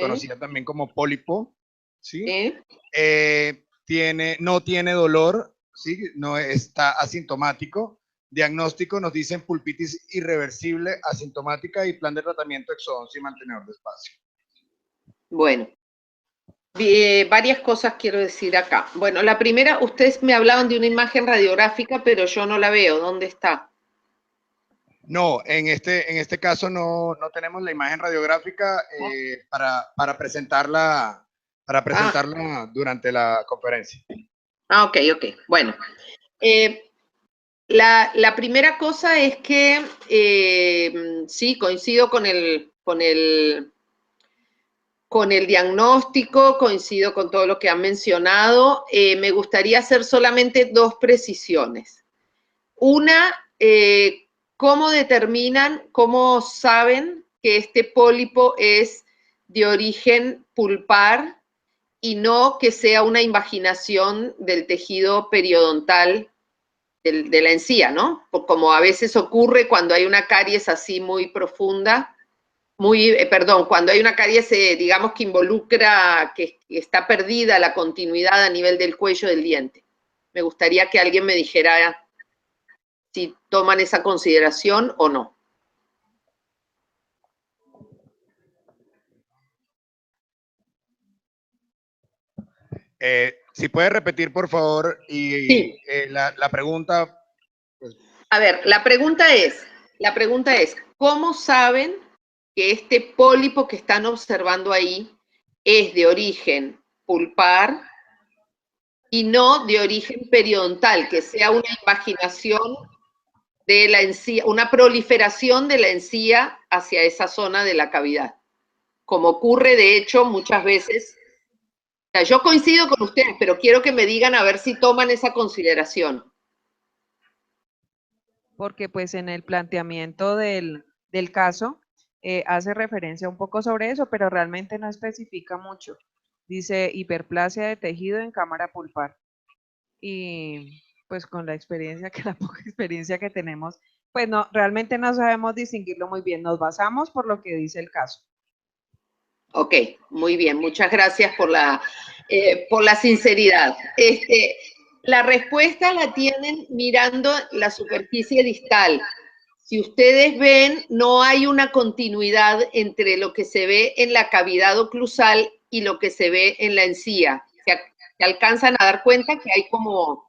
conocida también como pólipo, ¿sí? No tiene dolor, ¿sí? No está asintomático. Diagnóstico nos dicen pulpitis irreversible asintomática y plan de tratamiento exodoncia y mantenedor de espacio. Bueno, varias cosas quiero decir acá. Bueno, la primera, ustedes me hablaban de una imagen radiográfica, pero yo no la veo. ¿Dónde está? No, en este caso no tenemos la imagen radiográfica para presentarla durante la conferencia. Ok. Bueno, la primera cosa es que sí, coincido con el diagnóstico, coincido con todo lo que han mencionado. Me gustaría hacer solamente 2 precisiones. Una, cómo saben que este pólipo es de origen pulpar y no que sea una invaginación del tejido periodontal de la encía, ¿no? Como a veces ocurre cuando hay una caries así muy profunda, cuando hay una caries, digamos, que involucra, que está perdida la continuidad a nivel del cuello del diente. Me gustaría que alguien me dijera si toman esa consideración o no. Si puede repetir, por favor, sí. La pregunta. Pues. A ver, la pregunta es, ¿cómo saben que este pólipo que están observando ahí es de origen pulpar y no de origen periodontal, que sea una invaginación de la encía, una proliferación de la encía hacia esa zona de la cavidad? Como ocurre, de hecho, muchas veces. O sea, yo coincido con ustedes, pero quiero que me digan a ver si toman esa consideración. Porque pues en el planteamiento del caso hace referencia un poco sobre eso, pero realmente no especifica mucho. Dice hiperplasia de tejido en cámara pulpar. Y pues con la poca experiencia que tenemos, pues no, realmente no sabemos distinguirlo muy bien. Nos basamos por lo que dice el caso. Ok, muy bien. Muchas gracias por la sinceridad. La respuesta la tienen mirando la superficie distal. Si ustedes ven, no hay una continuidad entre lo que se ve en la cavidad oclusal y lo que se ve en la encía. Se alcanzan a dar cuenta que hay como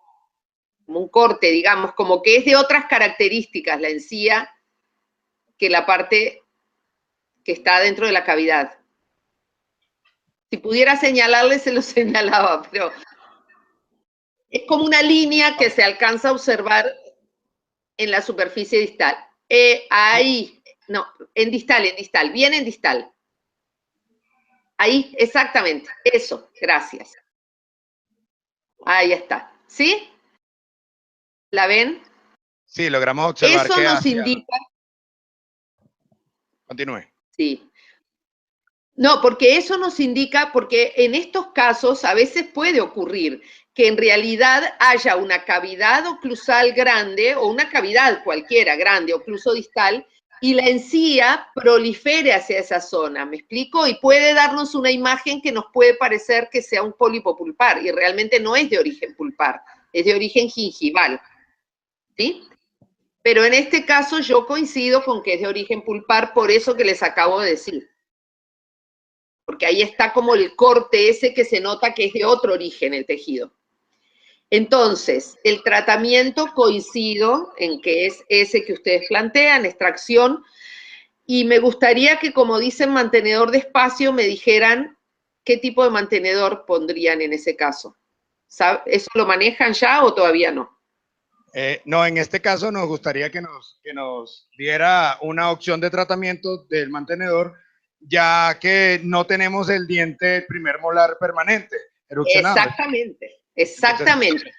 un corte, digamos, como que es de otras características la encía que la parte que está dentro de la cavidad. Si pudiera señalarle, se lo señalaba, pero es como una línea que se alcanza a observar en la superficie distal. Ahí, no, en distal, bien en distal. Ahí, exactamente, eso, gracias. Ahí está, ¿sí? ¿La ven? Sí, logramos observar eso que nos indica... Continúe. Sí. No, porque eso nos indica, porque en estos casos a veces puede ocurrir que en realidad haya una cavidad oclusal grande o una cavidad cualquiera grande, ocluso distal, y la encía prolifere hacia esa zona, ¿me explico? Y puede darnos una imagen que nos puede parecer que sea un pólipo pulpar, y realmente no es de origen pulpar, es de origen gingival, ¿sí? Pero en este caso yo coincido con que es de origen pulpar, por eso que les acabo de decir. Porque ahí está como el corte ese que se nota que es de otro origen el tejido. Entonces, el tratamiento coincido en que es ese que ustedes plantean, extracción, y me gustaría que, como dicen mantenedor de espacio, me dijeran qué tipo de mantenedor pondrían en ese caso. ¿Eso lo manejan ya o todavía no? No, en este caso nos gustaría que nos diera una opción de tratamiento del mantenedor, ya que no tenemos el diente primer molar permanente, erupcionado. Exactamente, exactamente.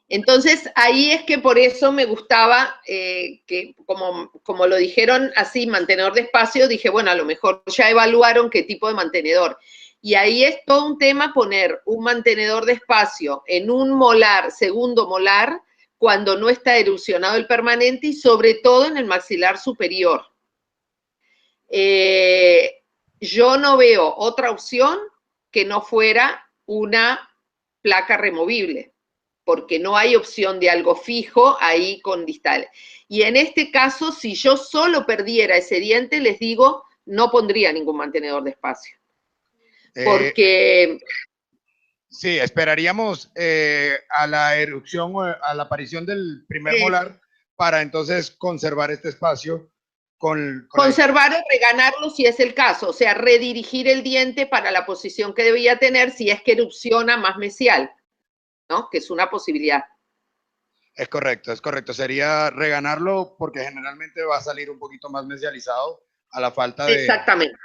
Entonces, ahí es que por eso me gustaba que, como lo dijeron así, mantenedor de espacio, dije, bueno, a lo mejor ya evaluaron qué tipo de mantenedor. Y ahí es todo un tema poner un mantenedor de espacio en un molar, segundo molar, cuando no está erupcionado el permanente y sobre todo en el maxilar superior. Yo no veo otra opción que no fuera una placa removible, porque no hay opción de algo fijo ahí con distal. Y en este caso, si yo solo perdiera ese diente, les digo, no pondría ningún mantenedor de espacio. Porque... Sí, esperaríamos a la erupción o a la aparición del primer molar para entonces conservar este espacio. Conservar o reganarlo si es el caso, o sea, redirigir el diente para la posición que debía tener si es que erupciona más mesial, ¿no? Que es una posibilidad. Es correcto, es correcto. Sería reganarlo porque generalmente va a salir un poquito más mesializado a la falta de... Exactamente.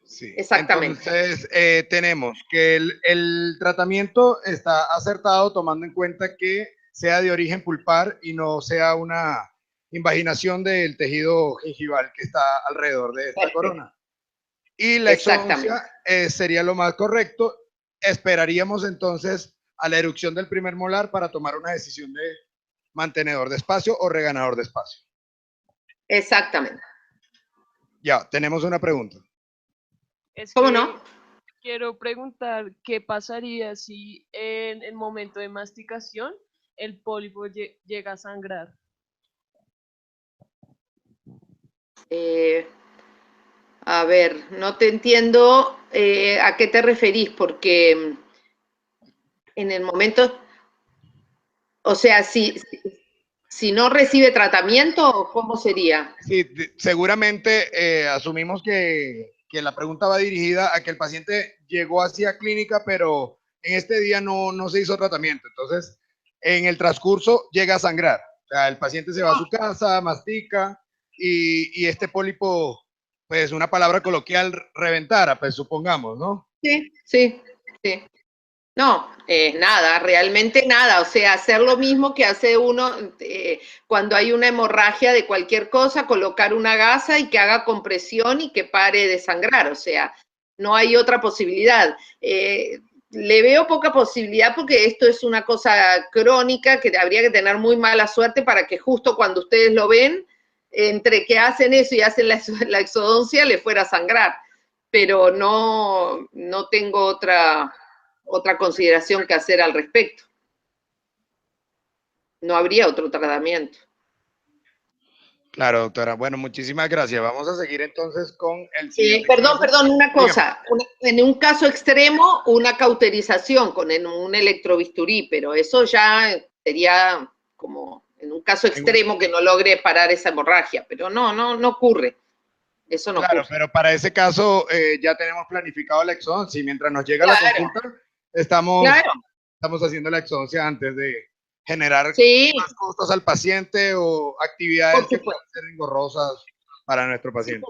Sí. Exactamente. Entonces, tenemos que el tratamiento está acertado tomando en cuenta que sea de origen pulpar y no sea una invaginación del tejido gingival que está alrededor de esta corona. Y la exodoncia sería lo más correcto. Esperaríamos entonces a la erupción del primer molar para tomar una decisión de mantenedor de espacio o reganador de espacio. Exactamente. Ya, tenemos una pregunta. ¿Cómo no? Quiero preguntar qué pasaría si en el momento de masticación el pólipo llega a sangrar. A ver, no te entiendo a qué te referís, porque en el momento, o sea, si no recibe tratamiento, ¿cómo sería? Sí, seguramente asumimos que la pregunta va dirigida a que el paciente llegó hacia clínica, pero en este día no se hizo tratamiento. Entonces, en el transcurso llega a sangrar. O sea, el paciente se va a su casa, mastica y este pólipo, pues una palabra coloquial, reventara, pues supongamos, ¿no? Sí, sí, sí. No, nada, realmente nada. O sea, hacer lo mismo que hace uno cuando hay una hemorragia de cualquier cosa, colocar una gasa y que haga compresión y que pare de sangrar. O sea, no hay otra posibilidad. Le veo poca posibilidad porque esto es una cosa crónica que habría que tener muy mala suerte para que justo cuando ustedes lo ven, entre que hacen eso y hacen la exodoncia, le fuera a sangrar. Pero no tengo otra consideración que hacer al respecto. No habría otro tratamiento. Claro, doctora. Bueno, muchísimas gracias. Vamos a seguir entonces con el siguiente Perdón, caso. una Dígame. cosa. En un caso extremo, una cauterización con un electrobisturí, pero eso ya sería como en un caso extremo que no logre parar esa hemorragia, pero no ocurre. Eso no Claro, ocurre. pero para ese caso ya tenemos planificado la exodoncia y mientras nos llega la consulta estamos haciendo la exodoncia antes de generar más costos al paciente o actividades que puedan ser engorrosas para nuestro paciente.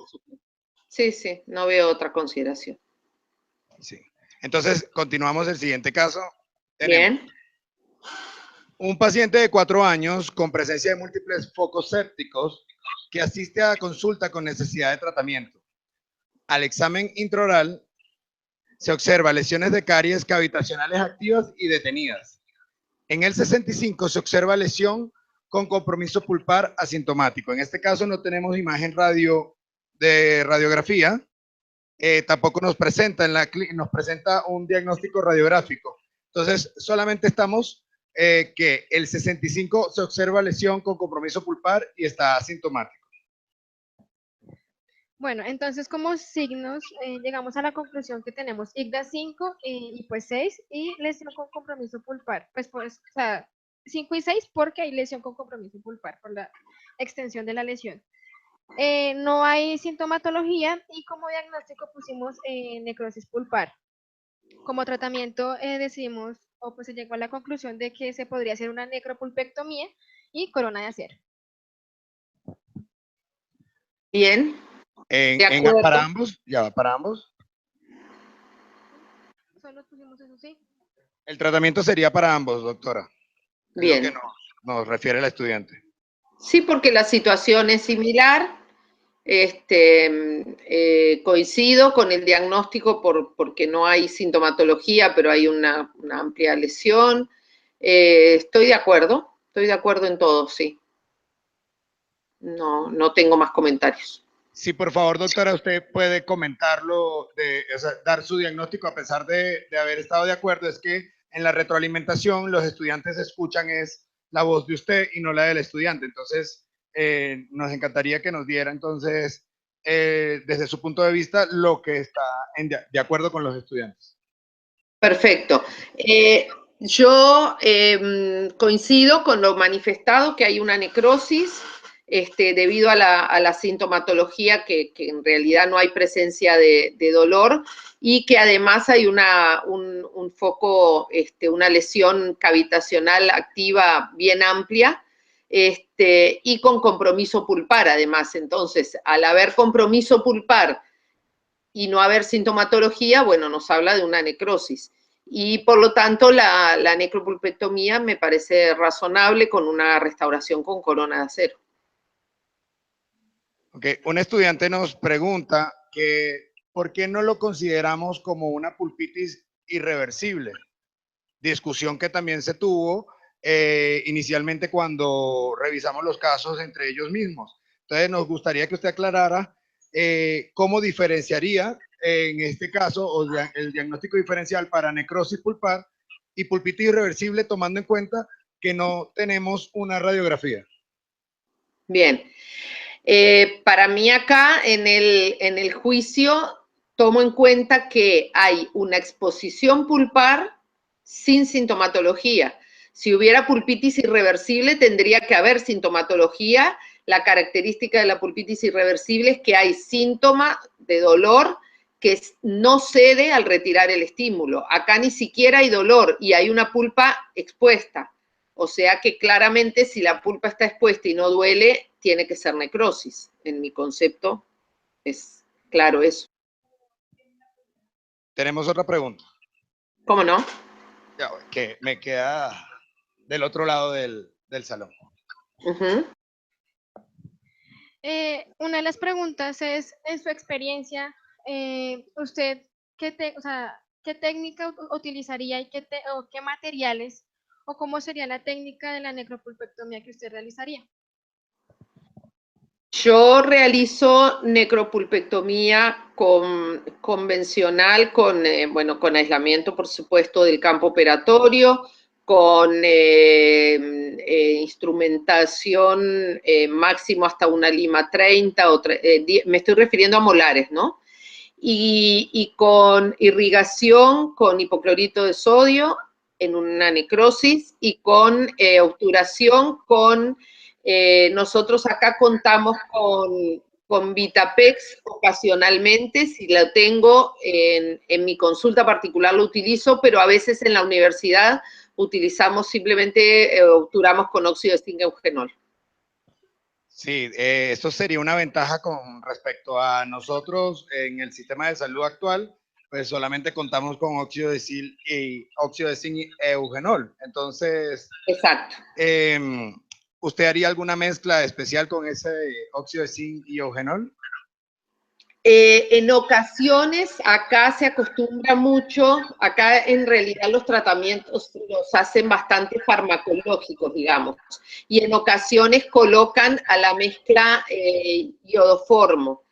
Sí, no veo otra consideración. Sí. Entonces, continuamos el siguiente caso. Bien. Un paciente de 4 años con presencia de múltiples focos sépticos que asiste a consulta con necesidad de tratamiento. Al examen intraoral se observa lesiones de caries cavitacionales activas y detenidas. En el 65 se observa lesión con compromiso pulpar asintomático. En este caso no tenemos imagen de radiografía. Tampoco nos presenta nos presenta un diagnóstico radiográfico. Entonces, solamente estamos que el 65 se observa lesión con compromiso pulpar y está asintomático. Bueno, entonces como signos llegamos a la conclusión que tenemos IGDA 5 y pues 6 y lesión con compromiso pulpar. Pues o sea, 5 y 6 porque hay lesión con compromiso pulpar por la extensión de la lesión. No hay sintomatología y como diagnóstico pusimos necrosis pulpar. Como tratamiento decidimos o pues se llegó a la conclusión de que se podría hacer una necropulpectomía y corona de acero. Bien. Para ambos, para ambos. Solo pusimos eso, sí. El tratamiento sería para ambos, doctora. Bien. Es lo que nos refiere la estudiante. Sí, porque la situación es similar. Coincido con el diagnóstico porque no hay sintomatología, pero hay una amplia lesión. Estoy de acuerdo en todo, sí. No tengo más comentarios. Sí, por favor, doctora, usted puede comentarlo, dar su diagnóstico a pesar de haber estado de acuerdo. Es que en la retroalimentación los estudiantes escuchan es la voz de usted y no la del estudiante. Entonces, nos encantaría que nos diera entonces, desde su punto de vista, lo que está de acuerdo con los estudiantes. Perfecto. Yo coincido con lo manifestado, que hay una necrosis debido a la sintomatología, que en realidad no hay presencia de dolor y que además hay un foco, una lesión cavitacional activa bien amplia y con compromiso pulpar además. Entonces, al haber compromiso pulpar y no haber sintomatología, bueno, nos habla de una necrosis. Y por lo tanto, la necropulpectomía me parece razonable con una restauración con corona de acero. Okay. Un estudiante nos pregunta que ¿por qué no lo consideramos como una pulpitis irreversible? Discusión que también se tuvo inicialmente cuando revisamos los casos entre ellos mismos. Entonces nos gustaría que usted aclarara cómo diferenciaría en este caso el diagnóstico diferencial para necrosis pulpar y pulpitis irreversible, tomando en cuenta que no tenemos una radiografía. Bien. Para mí acá en el juicio tomo en cuenta que hay una exposición pulpar sin sintomatología. Si hubiera pulpitis irreversible tendría que haber sintomatología. La característica de la pulpitis irreversible es que hay síntoma de dolor que no cede al retirar el estímulo. Acá ni siquiera hay dolor y hay una pulpa expuesta. O sea que claramente si la pulpa está expuesta y no duele, tiene que ser necrosis. En mi concepto es claro eso. Tenemos otra pregunta. ¿Cómo no? Ya, que me queda del otro lado del salón. Una de las preguntas es, en su experiencia, ¿usted qué técnica utilizaría y qué materiales o cómo sería la técnica de la necropulpectomía que usted realizaría? Yo realizo necropulpectomía convencional con aislamiento, por supuesto, del campo operatorio, con instrumentación máximo hasta una lima 30, me estoy refiriendo a molares, ¿no? Y con irrigación con hipoclorito de sodio en una necrosis y con obturación con, nosotros acá contamos con Vitapex ocasionalmente, si lo tengo en mi consulta particular lo utilizo, pero a veces en la universidad utilizamos simplemente, obturamos con óxido de zinc eugenol. Sí, esto sería una ventaja con respecto a nosotros en el sistema de salud actual, pues solamente contamos con óxido de zinc y eugenol. Entonces, exacto. ¿Usted haría alguna mezcla especial con ese óxido de zinc y eugenol? En ocasiones acá se acostumbra mucho, acá en realidad los tratamientos los hacen bastante farmacológicos, digamos, y en ocasiones colocan a la mezcla iodoformo.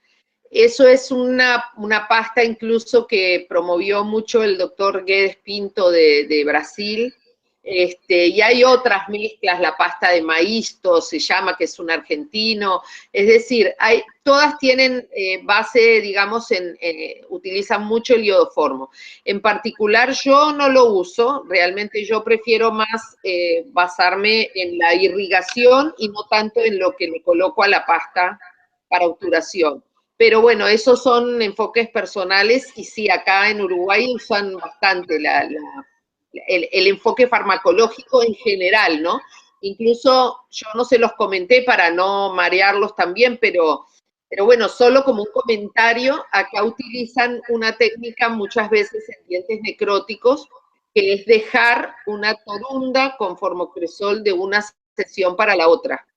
Eso es una pasta incluso que promovió mucho el doctor Guedes Pinto de Brasil, y hay otras mezclas, la pasta de maíz, se llama, que es un argentino, es decir, todas tienen base, digamos, utilizan mucho el iodoformo. En particular yo no lo uso, realmente yo prefiero más basarme en la irrigación y no tanto en lo que le coloco a la pasta para obturación. Pero bueno, esos son enfoques personales y sí, acá en Uruguay usan bastante el enfoque farmacológico en general, ¿no? Incluso yo no se los comenté para no marearlos también, pero bueno, solo como un comentario, acá utilizan una técnica muchas veces en dientes necróticos, que es dejar una torunda con formocresol de una sesión para la otra.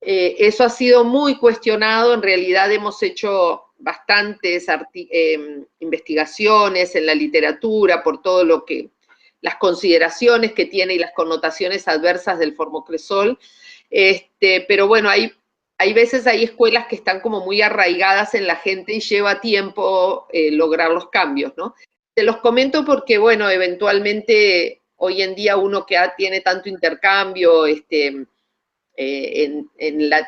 Eso ha sido muy cuestionado, en realidad hemos hecho bastantes investigaciones en la literatura por todo lo que, las consideraciones que tiene y las connotaciones adversas del formocresol, pero bueno, hay veces hay escuelas que están como muy arraigadas en la gente y lleva tiempo lograr los cambios, ¿no? Te los comento porque, bueno, eventualmente hoy en día uno que tiene tanto intercambio,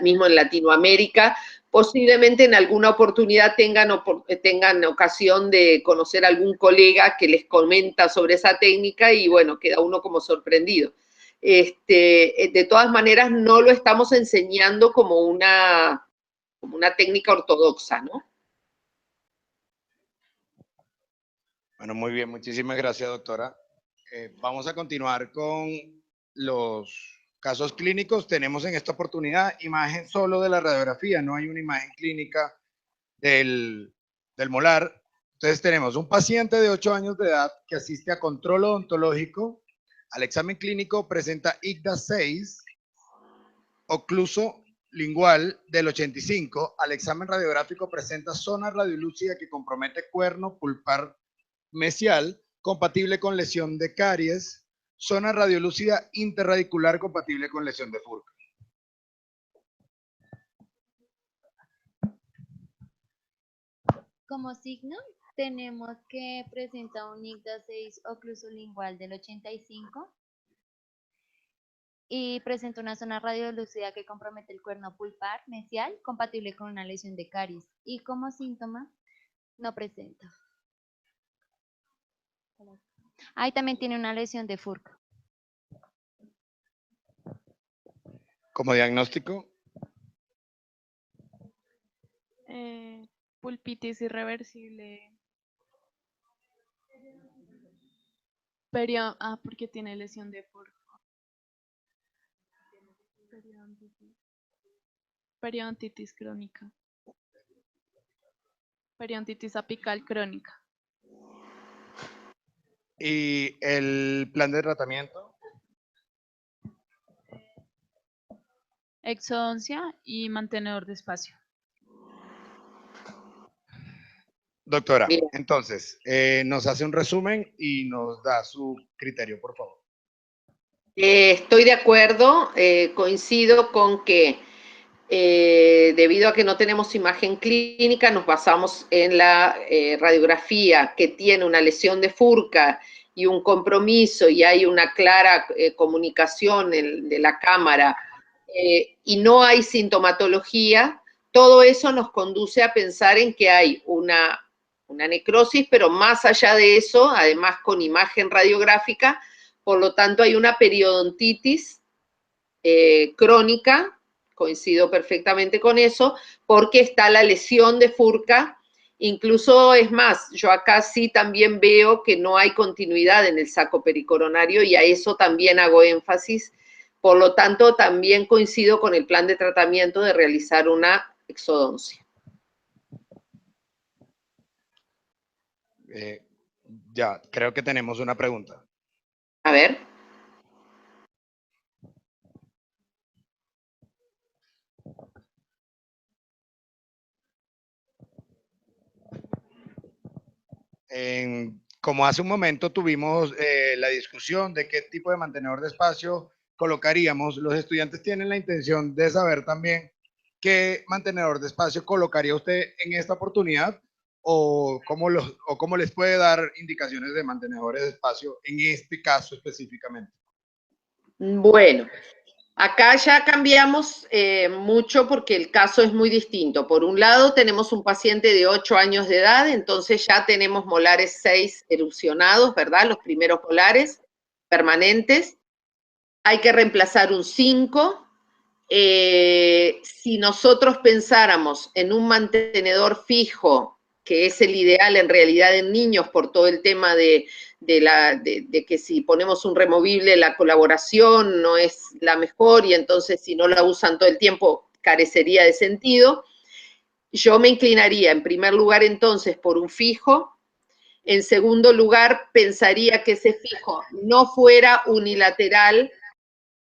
mismo en Latinoamérica, posiblemente en alguna oportunidad tengan ocasión de conocer a algún colega que les comenta sobre esa técnica y bueno, queda uno como sorprendido. De todas maneras, no lo estamos enseñando como una técnica ortodoxa, ¿no? Bueno, muy bien, muchísimas gracias, doctora. Vamos a continuar con los casos clínicos. Tenemos en esta oportunidad imagen solo de la radiografía, no hay una imagen clínica del molar. Entonces tenemos un paciente de 8 años de edad que asiste a control odontológico. Al examen clínico presenta IGDA 6, ocluso lingual del 85. Al examen radiográfico presenta zona radiolúcida que compromete cuerno pulpar mesial compatible con lesión de caries, zona radiolúcida interradicular compatible con lesión de Furca. Como signo, tenemos que presenta un IGDA 6 ocluso lingual del 85 y presenta una zona radiolúcida que compromete el cuerno pulpar mesial compatible con una lesión de caries. Y como síntoma, no presenta. Ahí también tiene una lesión de Furca. Como diagnóstico. Pulpitis irreversible. Porque tiene lesión de Furca. Periodontitis crónica. Periodontitis apical crónica. ¿Y el plan de tratamiento? Exodoncia y mantenedor de espacio. Doctora, Bien. entonces, nos hace un resumen y nos da su criterio, por favor. Estoy de acuerdo, coincido con que debido a que no tenemos imagen clínica, nos basamos en la radiografía que tiene una lesión de Furca y un compromiso y hay una clara comunicación de la cámara y no hay sintomatología, todo eso nos conduce a pensar en que hay una necrosis, pero más allá de eso, además con imagen radiográfica, por lo tanto hay una periodontitis crónica, coincido perfectamente con eso, porque está la lesión de Furca. Incluso, es más, yo acá sí también veo que no hay continuidad en el saco pericoronario y a eso también hago énfasis. Por lo tanto, también coincido con el plan de tratamiento de realizar una exodoncia. Ya, creo que tenemos una pregunta. A ver. Como hace un momento tuvimos la discusión de qué tipo de mantenedor de espacio colocaríamos, los estudiantes tienen la intención de saber también qué mantenedor de espacio colocaría usted en esta oportunidad o cómo les puede dar indicaciones de mantenedores de espacio en este caso específicamente. Bueno, acá ya cambiamos mucho porque el caso es muy distinto. Por un lado, tenemos un paciente de 8 años de edad, entonces ya tenemos molares 6 erupcionados, ¿verdad? Los primeros molares permanentes. Hay que reemplazar un 5. Si nosotros pensáramos en un mantenedor fijo, que es el ideal en realidad en niños por todo el tema de que si ponemos un removible la colaboración no es la mejor y entonces si no la usan todo el tiempo carecería de sentido. Yo me inclinaría en primer lugar entonces por un fijo. En segundo lugar pensaría que ese fijo no fuera unilateral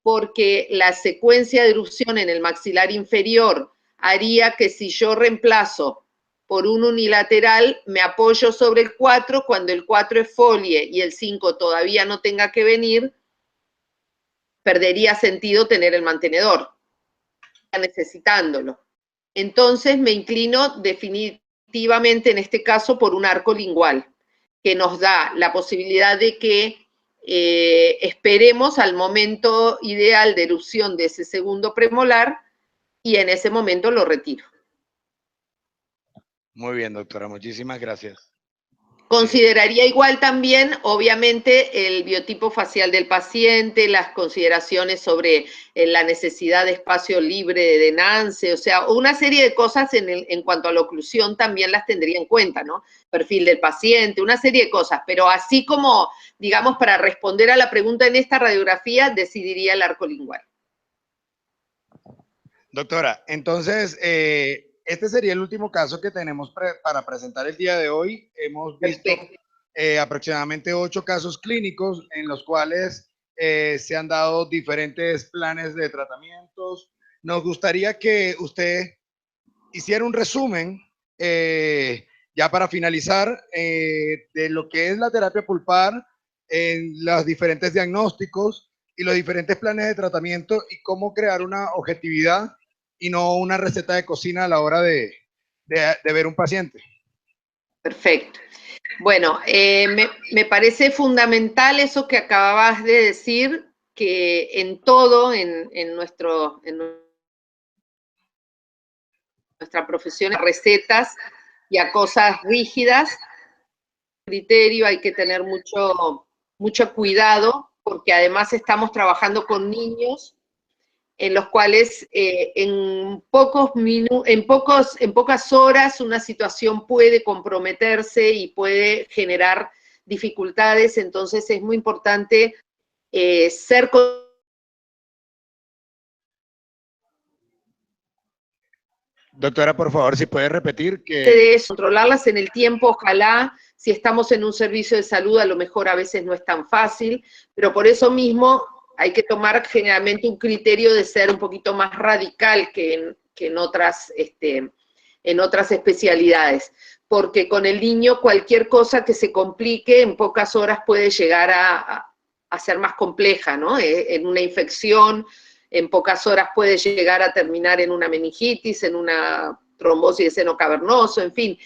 porque la secuencia de erupción en el maxilar inferior haría que si yo reemplazo por un unilateral, me apoyo sobre el 4, cuando el 4 esfolie y el 5 todavía no tenga que venir, perdería sentido tener el mantenedor, necesitándolo. Entonces me inclino definitivamente en este caso por un arco lingual, que nos da la posibilidad de que esperemos al momento ideal de erupción de ese segundo premolar y en ese momento lo retiro. Muy bien, doctora, muchísimas gracias. Consideraría igual también, obviamente, el biotipo facial del paciente, las consideraciones sobre la necesidad de espacio libre de Nance, o sea, una serie de cosas en cuanto a la oclusión también las tendría en cuenta, ¿no? Perfil del paciente, una serie de cosas, pero así como, digamos, para responder a la pregunta en esta radiografía, decidiría el arco lingual. Doctora, entonces, este sería el último caso que tenemos para presentar el día de hoy. Hemos visto aproximadamente 8 casos clínicos en los cuales se han dado diferentes planes de tratamientos. Nos gustaría que usted hiciera un resumen, ya para finalizar, de lo que es la terapia pulpar, en los diferentes diagnósticos y los diferentes planes de tratamiento y cómo crear una objetividad y no una receta de cocina a la hora de ver un paciente. Perfecto. Bueno, me parece fundamental eso que acababas de decir, que en todo, en nuestra profesión, recetas y a cosas rígidas, criterio, hay que tener mucho cuidado, porque además estamos trabajando con niños en los cuales en pocas horas una situación puede comprometerse y puede generar dificultades, entonces es muy importante ser Doctora, por favor, si puede repetir que... de controlarlas en el tiempo, ojalá, si estamos en un servicio de salud, a lo mejor a veces no es tan fácil, pero por eso mismo hay que tomar generalmente un criterio de ser un poquito más radical que en otras especialidades, porque con el niño cualquier cosa que se complique en pocas horas puede llegar a ser más compleja, ¿no? En una infección, en pocas horas puede llegar a terminar en una meningitis, en una trombosis de seno cavernoso, en fin.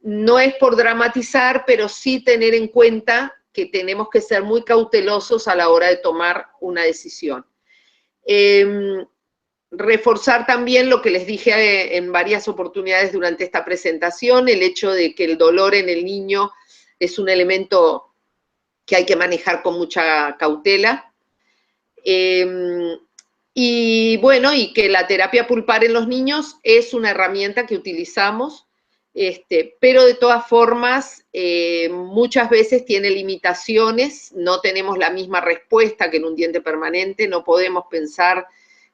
No es por dramatizar, pero sí tener en cuenta que tenemos que ser muy cautelosos a la hora de tomar una decisión. Reforzar también lo que les dije en varias oportunidades durante esta presentación, el hecho de que el dolor en el niño es un elemento que hay que manejar con mucha cautela. Y bueno, y que la terapia pulpar en los niños es una herramienta que utilizamos, pero de todas formas muchas veces tiene limitaciones, no tenemos la misma respuesta que en un diente permanente, no podemos pensar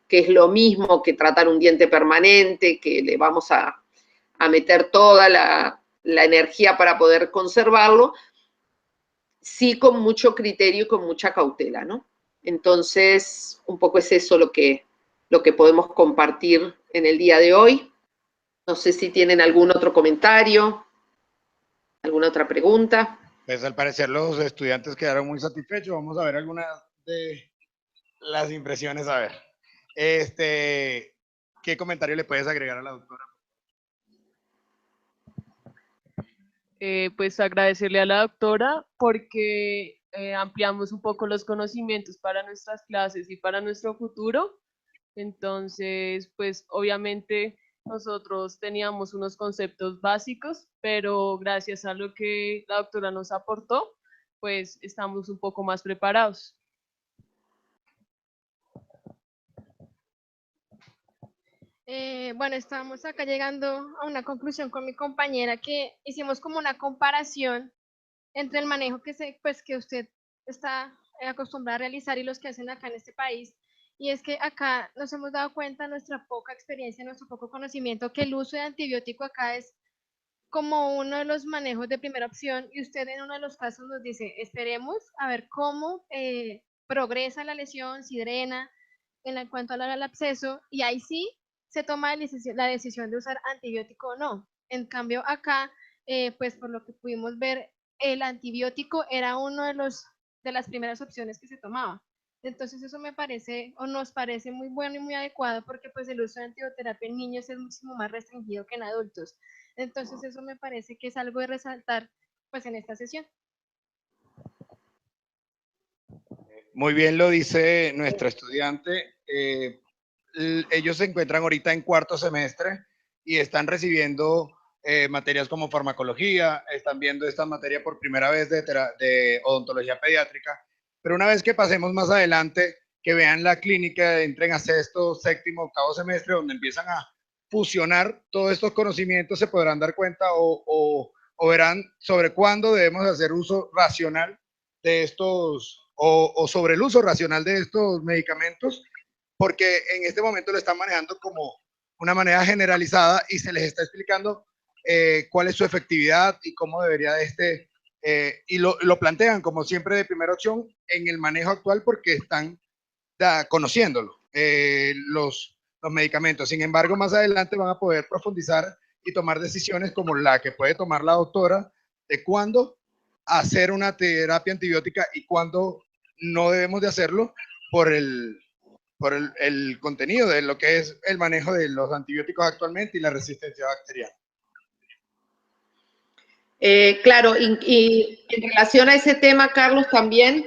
que es lo mismo que tratar un diente permanente, que le vamos a meter toda la energía para poder conservarlo, sí con mucho criterio y con mucha cautela, ¿no? Entonces, un poco es eso lo que podemos compartir en el día de hoy. No sé si tienen algún otro comentario, alguna otra pregunta. Pues al parecer los estudiantes quedaron muy satisfechos. Vamos a ver algunas de las impresiones, a ver. ¿Qué comentario le puedes agregar a la doctora? Pues agradecerle a la doctora porque ampliamos un poco los conocimientos para nuestras clases y para nuestro futuro. Entonces, pues obviamente nosotros teníamos unos conceptos básicos, pero gracias a lo que la doctora nos aportó, pues estamos un poco más preparados. Bueno, estábamos acá llegando a una conclusión con mi compañera que hicimos como una comparación entre el manejo que usted está acostumbrada a realizar y los que hacen acá en este país. Y es que acá nos hemos dado cuenta, nuestra poca experiencia, nuestro poco conocimiento, que el uso de antibiótico acá es como uno de los manejos de primera opción, y usted en uno de los casos nos dice, esperemos a ver cómo progresa la lesión, si drena, en cuanto al absceso, y ahí sí se toma la decisión de usar antibiótico o no. En cambio acá, pues por lo que pudimos ver, el antibiótico era uno de las primeras opciones que se tomaba. Entonces eso me parece, o nos parece muy bueno y muy adecuado, porque pues el uso de antibioterapia en niños es muchísimo más restringido que en adultos. Entonces eso me parece que es algo de resaltar pues en esta sesión. Muy bien lo dice nuestra estudiante. Ellos se encuentran ahorita en cuarto semestre y están recibiendo materias como farmacología, están viendo esta materia por primera vez de odontología pediátrica, pero una vez que pasemos más adelante, que vean la clínica, entren a sexto, séptimo, octavo semestre, donde empiezan a fusionar todos estos conocimientos, se podrán dar cuenta o verán sobre cuándo debemos hacer uso racional de estos, o sobre el uso racional de estos medicamentos, porque en este momento lo están manejando como una manera generalizada y se les está explicando cuál es su efectividad y cómo debería y lo plantean como siempre de primera opción en el manejo actual porque están conociéndolo, los medicamentos. Sin embargo, más adelante van a poder profundizar y tomar decisiones como la que puede tomar la doctora de cuándo hacer una terapia antibiótica y cuándo no debemos de hacerlo por el contenido de lo que es el manejo de los antibióticos actualmente y la resistencia bacteriana. Claro, y en relación a ese tema, Carlos, también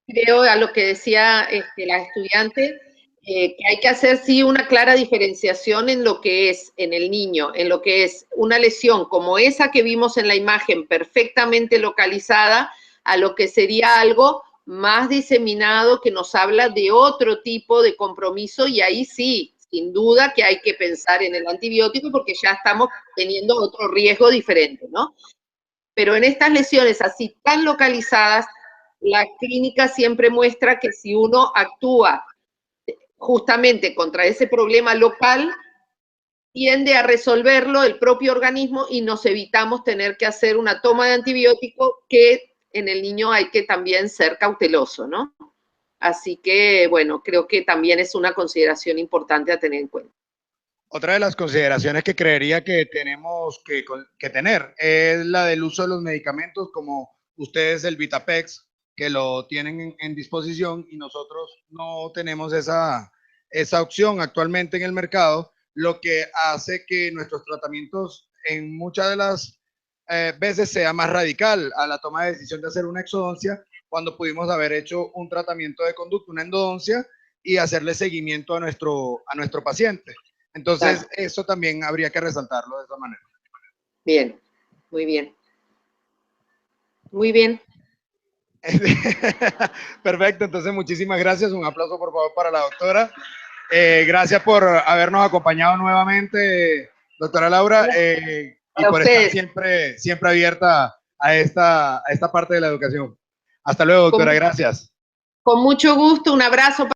creo a lo que decía la estudiante, que hay que hacer sí una clara diferenciación en lo que es en el niño, en lo que es una lesión como esa que vimos en la imagen perfectamente localizada, a lo que sería algo más diseminado que nos habla de otro tipo de compromiso, y ahí sí, sin duda que hay que pensar en el antibiótico porque ya estamos teniendo otro riesgo diferente, ¿no? Pero en estas lesiones así tan localizadas, la clínica siempre muestra que si uno actúa justamente contra ese problema local, tiende a resolverlo el propio organismo y nos evitamos tener que hacer una toma de antibiótico, que en el niño hay que también ser cauteloso, ¿no? Así que, bueno, creo que también es una consideración importante a tener en cuenta. Otra de las consideraciones que creería que tenemos que tener es la del uso de los medicamentos, como ustedes el Vitapex, que lo tienen en disposición y nosotros no tenemos esa opción actualmente en el mercado, lo que hace que nuestros tratamientos en muchas de las veces sea más radical a la toma de decisión de hacer una exodoncia, cuando pudimos haber hecho un tratamiento de conducta, una endodoncia, y hacerle seguimiento a nuestro paciente. Entonces, eso también habría que resaltarlo de esa manera. Bien, muy bien. Muy bien. Perfecto, entonces muchísimas gracias. Un aplauso, por favor, para la doctora. Gracias por habernos acompañado nuevamente, doctora Laura, y por estar siempre abierta a esta parte de la educación. Hasta luego, doctora. Gracias. Con mucho gusto. Un abrazo.